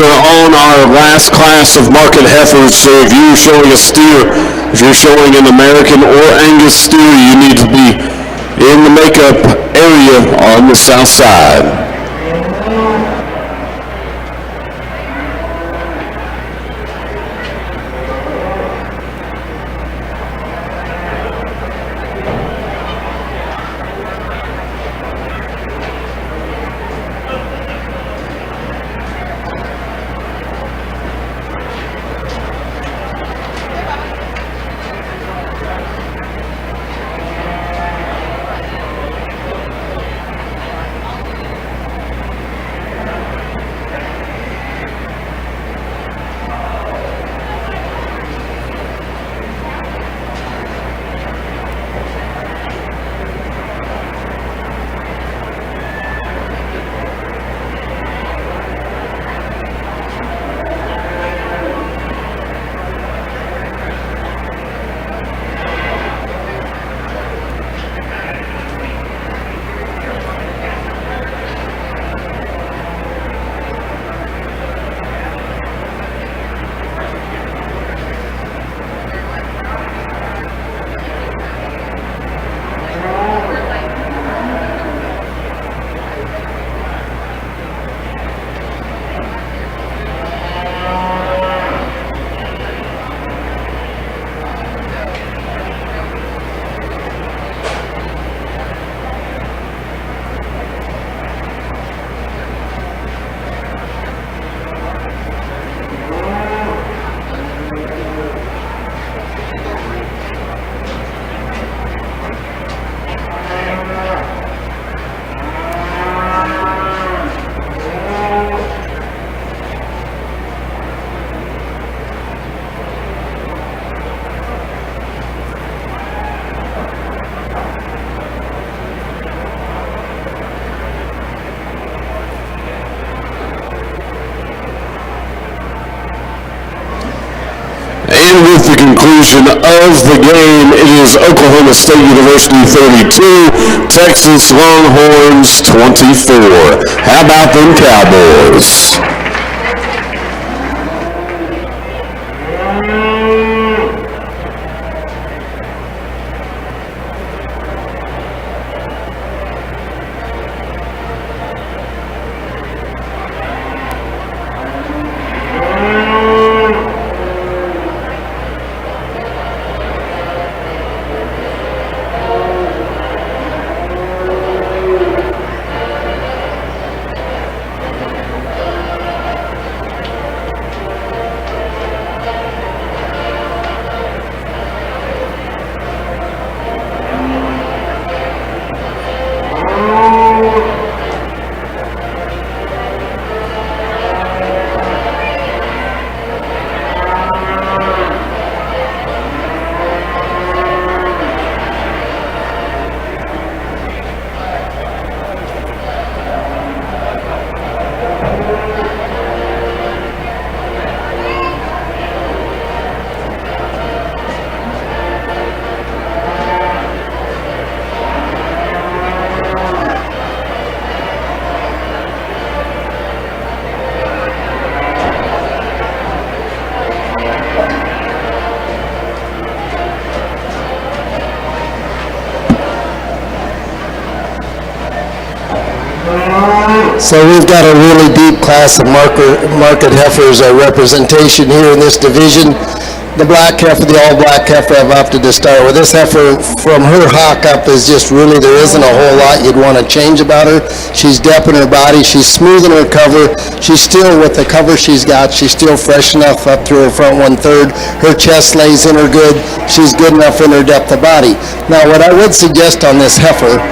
are on our last class of market heifers, so if you're showing a steer, if you're showing an American or Angus steer, you need to be in the makeup area on the south side. And with the conclusion of the game, it is Oklahoma State University 32, Texas Longhorns 24. How about them Cowboys? So we've got a really deep class of market heifers representation here in this division. The black heifer, the all-black heifer I've opted to start with. This heifer from her hock up is just really, there isn't a whole lot you'd want to change about her. She's depth in her body, she's smooth in her cover, she's still, with the cover she's got, she's still fresh enough up through her front 1/3. Her chest lays in her good, she's good enough in her depth of body. Now what I would suggest on this heifer,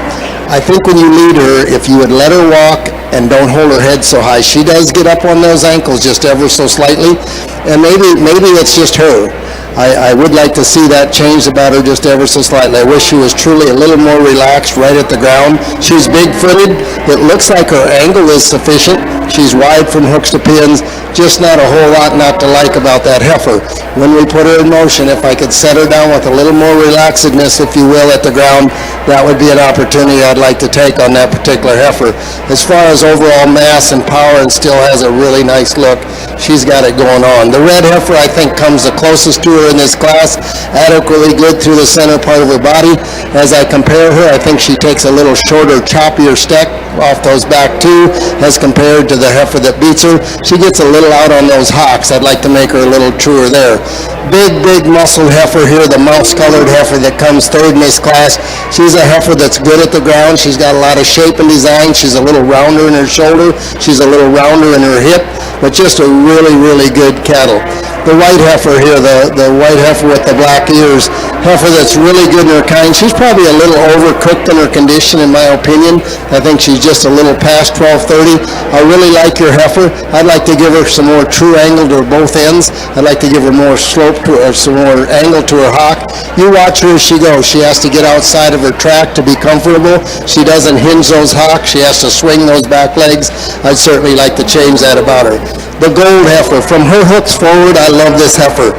I think when you lead her, if you would let her walk and don't hold her head so high, she does get up on those ankles just ever so slightly, and maybe it's just her. I would like to see that changed about her just ever so slightly. I wish she was truly a little more relaxed right at the ground. She's big-footed. It looks like her angle is sufficient. She's wide from hooks to pins, just not a whole lot not to like about that heifer. When we put her in motion, if I could set her down with a little more relaxedness, if you will, at the ground, that would be an opportunity I'd like to take on that particular heifer. As far as overall mass and power, and still has a really nice look, she's got it going on. The red heifer, I think, comes the closest to her in this class, adequately good through the center part of her body. As I compare her, I think she takes a little shorter, choppier step off those back two as compared to the heifer that beats her. She gets a little out on those hocks. I'd like to make her a little truer there. Big muscled heifer here, the mouse-colored heifer that comes third in this class. She's a heifer that's good at the ground. She's got a lot of shape and design. She's a little rounder in her shoulder. She's a little rounder in her hip, but just a really good cattle. The white heifer here, the white heifer with the black ears, heifer that's really good in her kind. She's probably a little overcooked in her condition, in my opinion. I think she's just a little past 12:30. I really like your heifer. I'd like to give her some more true angle to both ends. I'd like to give her more slope to her, some more angle to her hock. You watch her as she goes. She has to get outside of her track to be comfortable. She doesn't hinge those hocks. She has to swing those back legs. I'd certainly like to change that about her. The gold heifer, from her hooks forward, I love this heifer.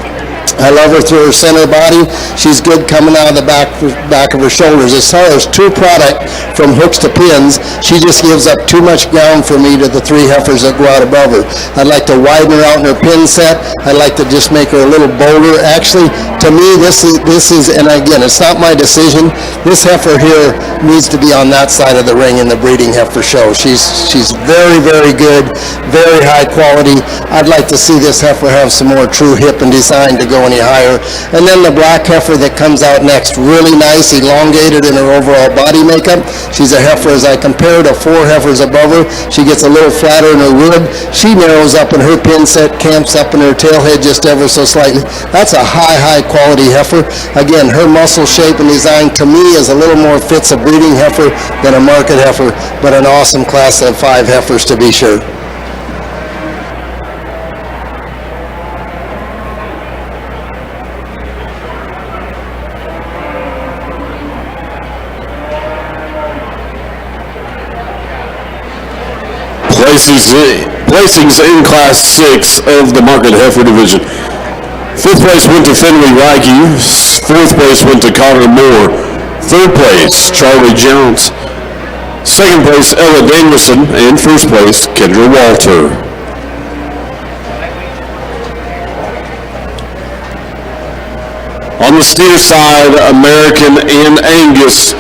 I love her through her center body. She's good coming out of the back of her shoulders. As far as true product from hooks to pins, she just gives up too much ground for me to the three heifers that go out above her. I'd like to widen her out in her pin set. I'd like to just make her a little bolder. Actually, to me, this is, and again, it's not my decision. This heifer here needs to be on that side of the ring in the breeding heifer show. She's very good, very high quality. I'd like to see this heifer have some more true hip and design to go any higher. And then the black heifer that comes out next, really nice, elongated in her overall body makeup. She's a heifer, as I compare to four heifers above her, she gets a little flatter in her rib. She narrows up in her pin set, camps up in her tail head just ever so slightly. That's a high quality heifer. Again, her muscle shape and design to me is a little more fits a breeding heifer than a market heifer, but an awesome class of 5 heifers to be sure. Placings in Class 6 of the Market Heifer Division. 5th place went to Finley Reike. 4th place went to Connor Moore. 3rd place, Charlie Jones. 2nd place, Ella Danielson. And 1st place, Kendra Walter. On the steer side, American and Angus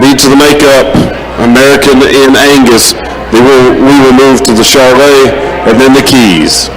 beat to the makeup. American and Angus. We will move to the Charlet and then the Keys.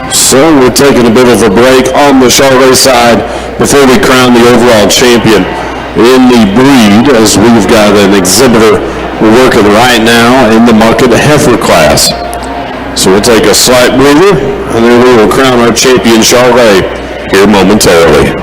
So we're taking a bit of a break on the Charolais side before we crown the overall champion in the breed, as we've got an exhibitor working right now in the market heifer class. So we'll take a slight breather, and then we will crown our champion Charolais here momentarily.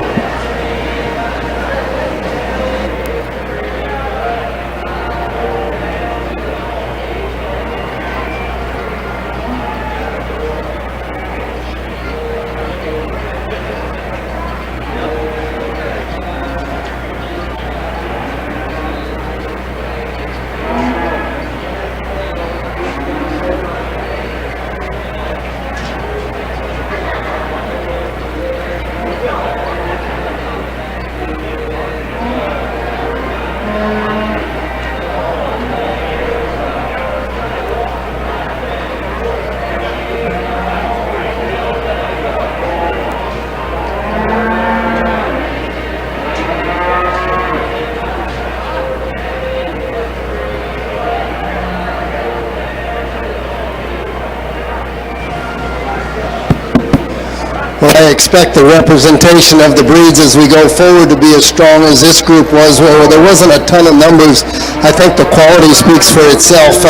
Well, I expect the representation of the breeds as we go forward to be as strong as this group was, where there wasn't a ton of numbers. I think the quality speaks for itself.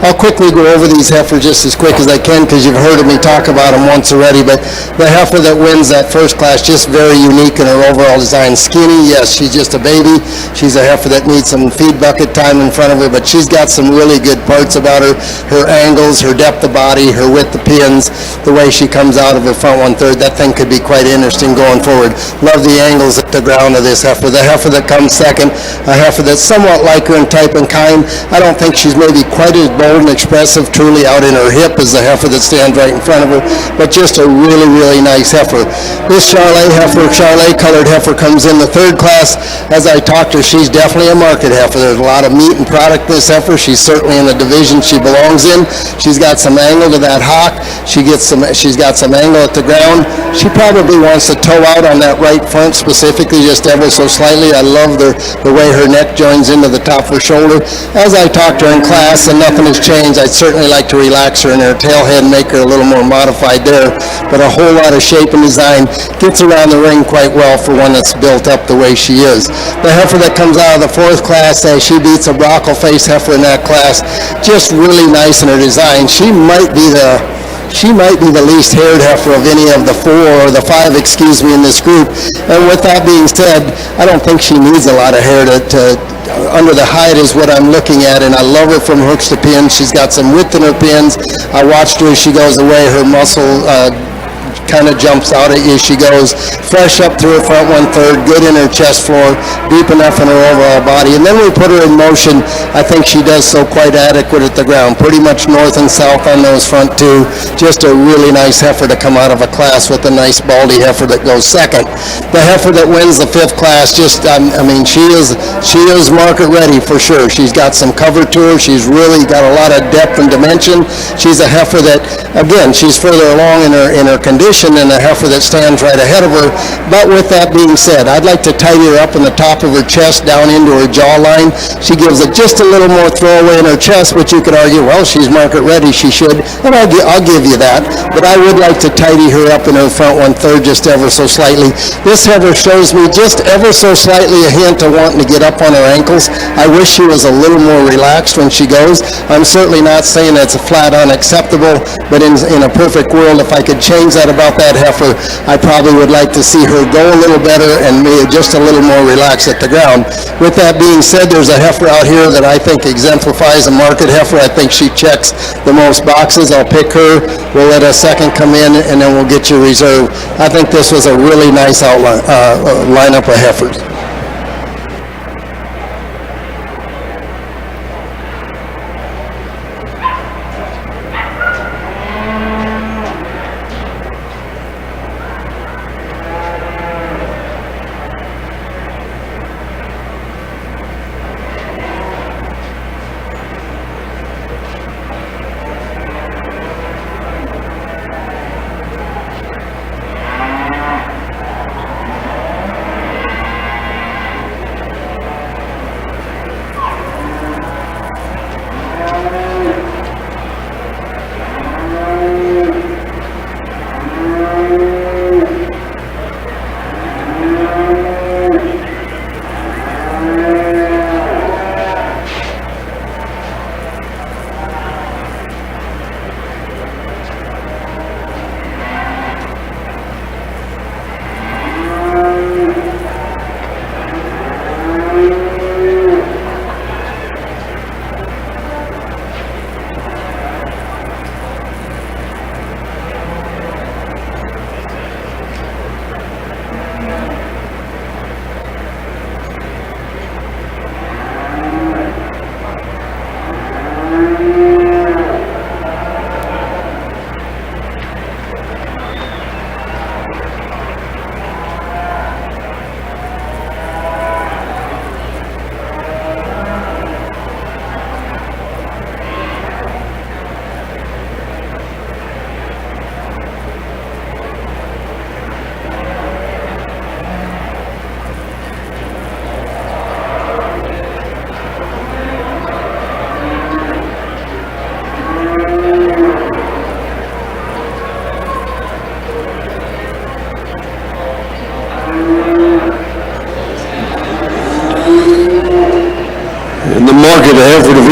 I'll quickly go over these heifers just as quick as I can because you've heard me talk about them once already, but the heifer that wins that first class, just very unique in her overall design. Skinny, yes, she's just a baby. She's a heifer that needs some feed bucket time in front of her, but she's got some really good parts about her. Her angles, her depth of body, her width of pins, the way she comes out of her front 1/3, that thing could be quite interesting going forward. Love the angles at the ground of this heifer. The heifer that comes second, a heifer that's somewhat like her in type and kind. I don't think she's maybe quite as bold and expressive truly out in her hip as the heifer that stands right in front of her, but just a really, really nice heifer. This Charolais heifer, Charolais colored heifer, comes in the third class. As I talked to her, she's definitely a market heifer. There's a lot of meat and product in this heifer. She's certainly in the division she belongs in. She's got some angle to that hock. She's got some angle at the ground. She probably wants to toe out on that right front specifically, just ever so slightly. I love the way her neck joins into the top of her shoulder. As I talked to her in class and nothing has changed, I'd certainly like to relax her in her tail head and make her a little more modified there. But a whole lot of shape and design, gets around the ring quite well for one that's built up the way she is. The heifer that comes out of the fourth class, she beats a brockle face heifer in that class. Just really nice in her design. She might be the least haired heifer of any of the five in this group. And with that being said, I don't think she needs a lot of hair to under the hide is what I'm looking at, and I love her from hooks to pins. She's got some width in her pins. I watched her as she goes away. Her muscle kind of jumps out at you. She goes fresh up through her front 1/3, good in her chest floor, deep enough in her overall body. And then we put her in motion. I think she does so quite adequate at the ground, pretty much north and south on those front two. Just a really nice heifer to come out of a class with a nice baldy heifer that goes second. The heifer that wins the fifth class, she is market ready for sure. She's got some cover to her. She's really got a lot of depth and dimension. She's a heifer that, again, she's further along in her condition than a heifer that stands right ahead of her. But with that being said, I'd like to tidy her up in the top of her chest down into her jawline. She gives it just a little more throwaway in her chest, which you could argue, well, she's market ready, she should, and I'll give you that. But I would like to tidy her up in her front 1/3 just ever so slightly. This heifer shows me just ever so slightly a hint of wanting to get up on her ankles. I wish she was a little more relaxed when she goes. I'm certainly not saying that's flat unacceptable, but in a perfect world, if I could change that about that heifer, I probably would like to see her go a little better and maybe just a little more relaxed at the ground. With that being said, there's a heifer out here that I think exemplifies a market heifer. I think she checks the most boxes. I'll pick her. We'll let a second come in, and then we'll get your reserve. I think this was a really nice lineup of heifers.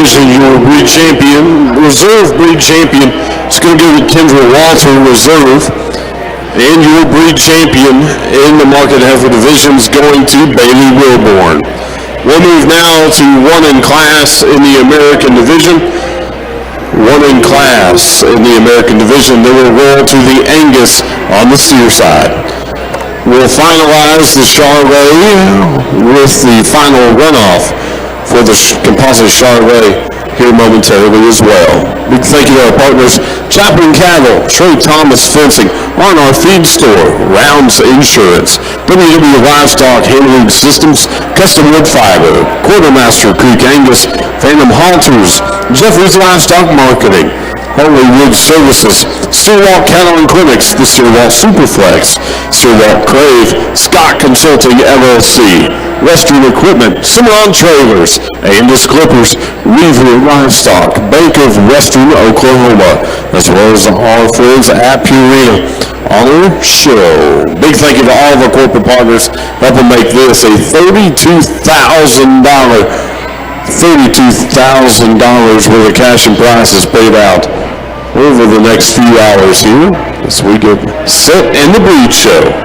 Division, your breed champion, reserve breed champion, is going to go to Kendra Walter, reserve. And your breed champion in the Market Heifer Division is going to Bailey Wilborn. We'll move now to one in class in the American Division. One in class in the American Division. They will roll to the Angus on the steer side. We'll finalize the Charolais with the final runoff for the composite Charolais here momentarily as well. Big thank you to our partners, Chapman Cattle, Trey Thomas Fencing, R&R Feed Store, Rounds Insurance, WW Livestock Handling Systems, Custom Wood Fiber, Quartermaster Creek Angus, Phantom Halters, Jeffrey's Livestock Marketing, Hollywood Services, Stierwalt Cattle and Clinics, the Stierwalt Superflex, Stierwalt Crave, Scott Consulting LLC, Western Equipment, Cimarron Trailers, Andis Clippers, Weaver Livestock, Bank of Western Oklahoma, as well as our friends at Purina Honor Show. Big thank you to all of our corporate partners helping make this a $32,000 worth of cash and prizes paid out over the next few hours here as we get set in the breed show.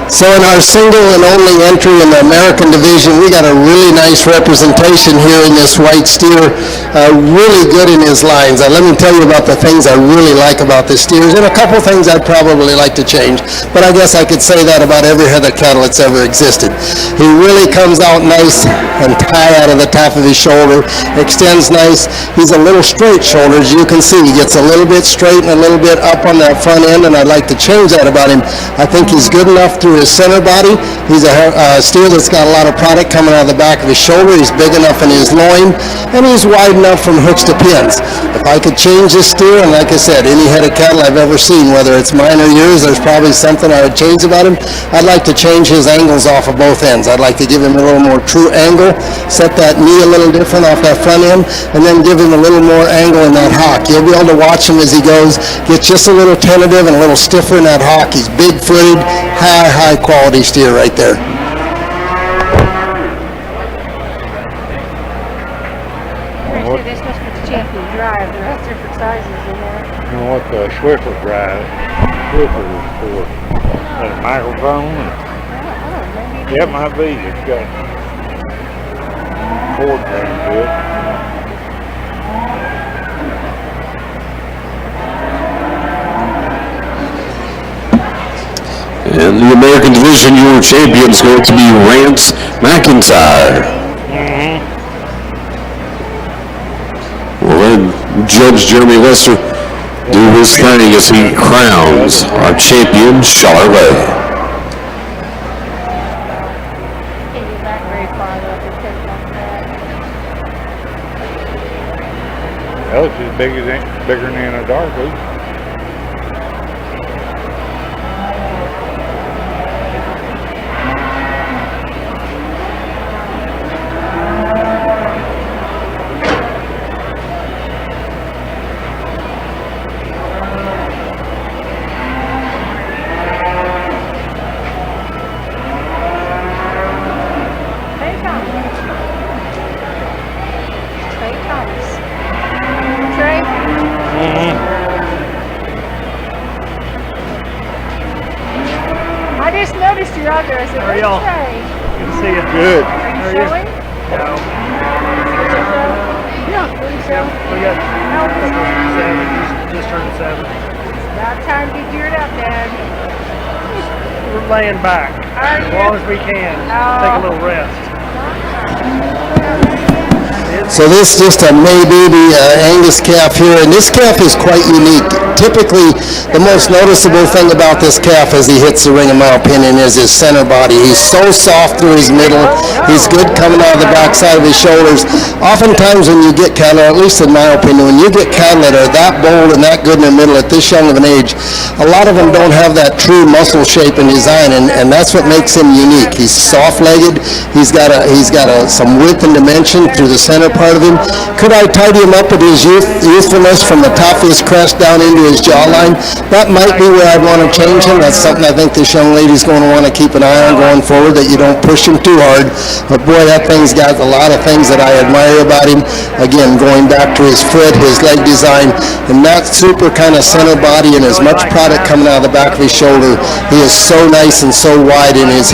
So in our single and only entry in the American Division, we got a really nice representation here in this white steer, really good in his lines. Let me tell you about the things I really like about this steer, and a couple things I'd probably like to change, but I guess I could say that about every head of cattle that's ever existed. He really comes out nice and high out of the top of his shoulder, extends nice. He's a little straight shoulder, as you can see. He gets a little bit straight and a little bit up on that front end, and I'd like to change that about him. I think he's good enough through his center body. He's a steer that's got a lot of product coming out of the back of his shoulder. He's big enough in his loin, and he's wide enough from hooks to pins. If I could change this steer, and like I said, any head of cattle I've ever seen, whether it's mine or yours, there's probably something I would change about him. I'd like to change his angles off of both ends. I'd like to give him a little more true angle, set that knee a little different off that front end, and then give him a little more angle in that hock. You'll be able to watch him as he goes, get just a little tentative and a little stiffer in that hock. He's big-footed, high quality steer right there. They're supposed to put the champion drive. There are different sizes in there. You know what the Swiffer drive, Swiffer is for? That microphone? Yeah, it might be. It's got cord running to it. And the American Division, your champion is going to be Rance McIntyre. We'll let Judge Jeremy Lester do his thing as he crowns our champion, Charolais. Well, it's as bigger than a darky. Good. Are you showing? No. Yeah. We got 7. Just turned 7. It's about time to get geared up, Dad. We're laying back as long as we can. Take a little rest. So this is just a May baby Angus calf here, and this calf is quite unique. typically, the most noticeable thing about this calf as he hits the ring, in my opinion, is his center body. He's so soft through his middle. He's good coming out of the backside of his shoulders. Oftentimes when you get cattle, or at least in my opinion, when you get cattle that are that bold and that good in the middle at this young of an age, a lot of them don't have that true muscle shape and design, and that's what makes him unique. He's soft-legged. He's got some width and dimension through the center part of him. Could I tidy him up at his youthfulness from the top of his crest down into his jawline? That might be where I'd want to change him. That's something I think this young lady's going to want to keep an eye on going forward, that you don't push him too hard. But boy, that thing's got a lot of things that I admire about him. Again, going back to his foot, his leg design, and that super kind of center body and as much product coming out of the back of his shoulder. He is so nice and so wide in his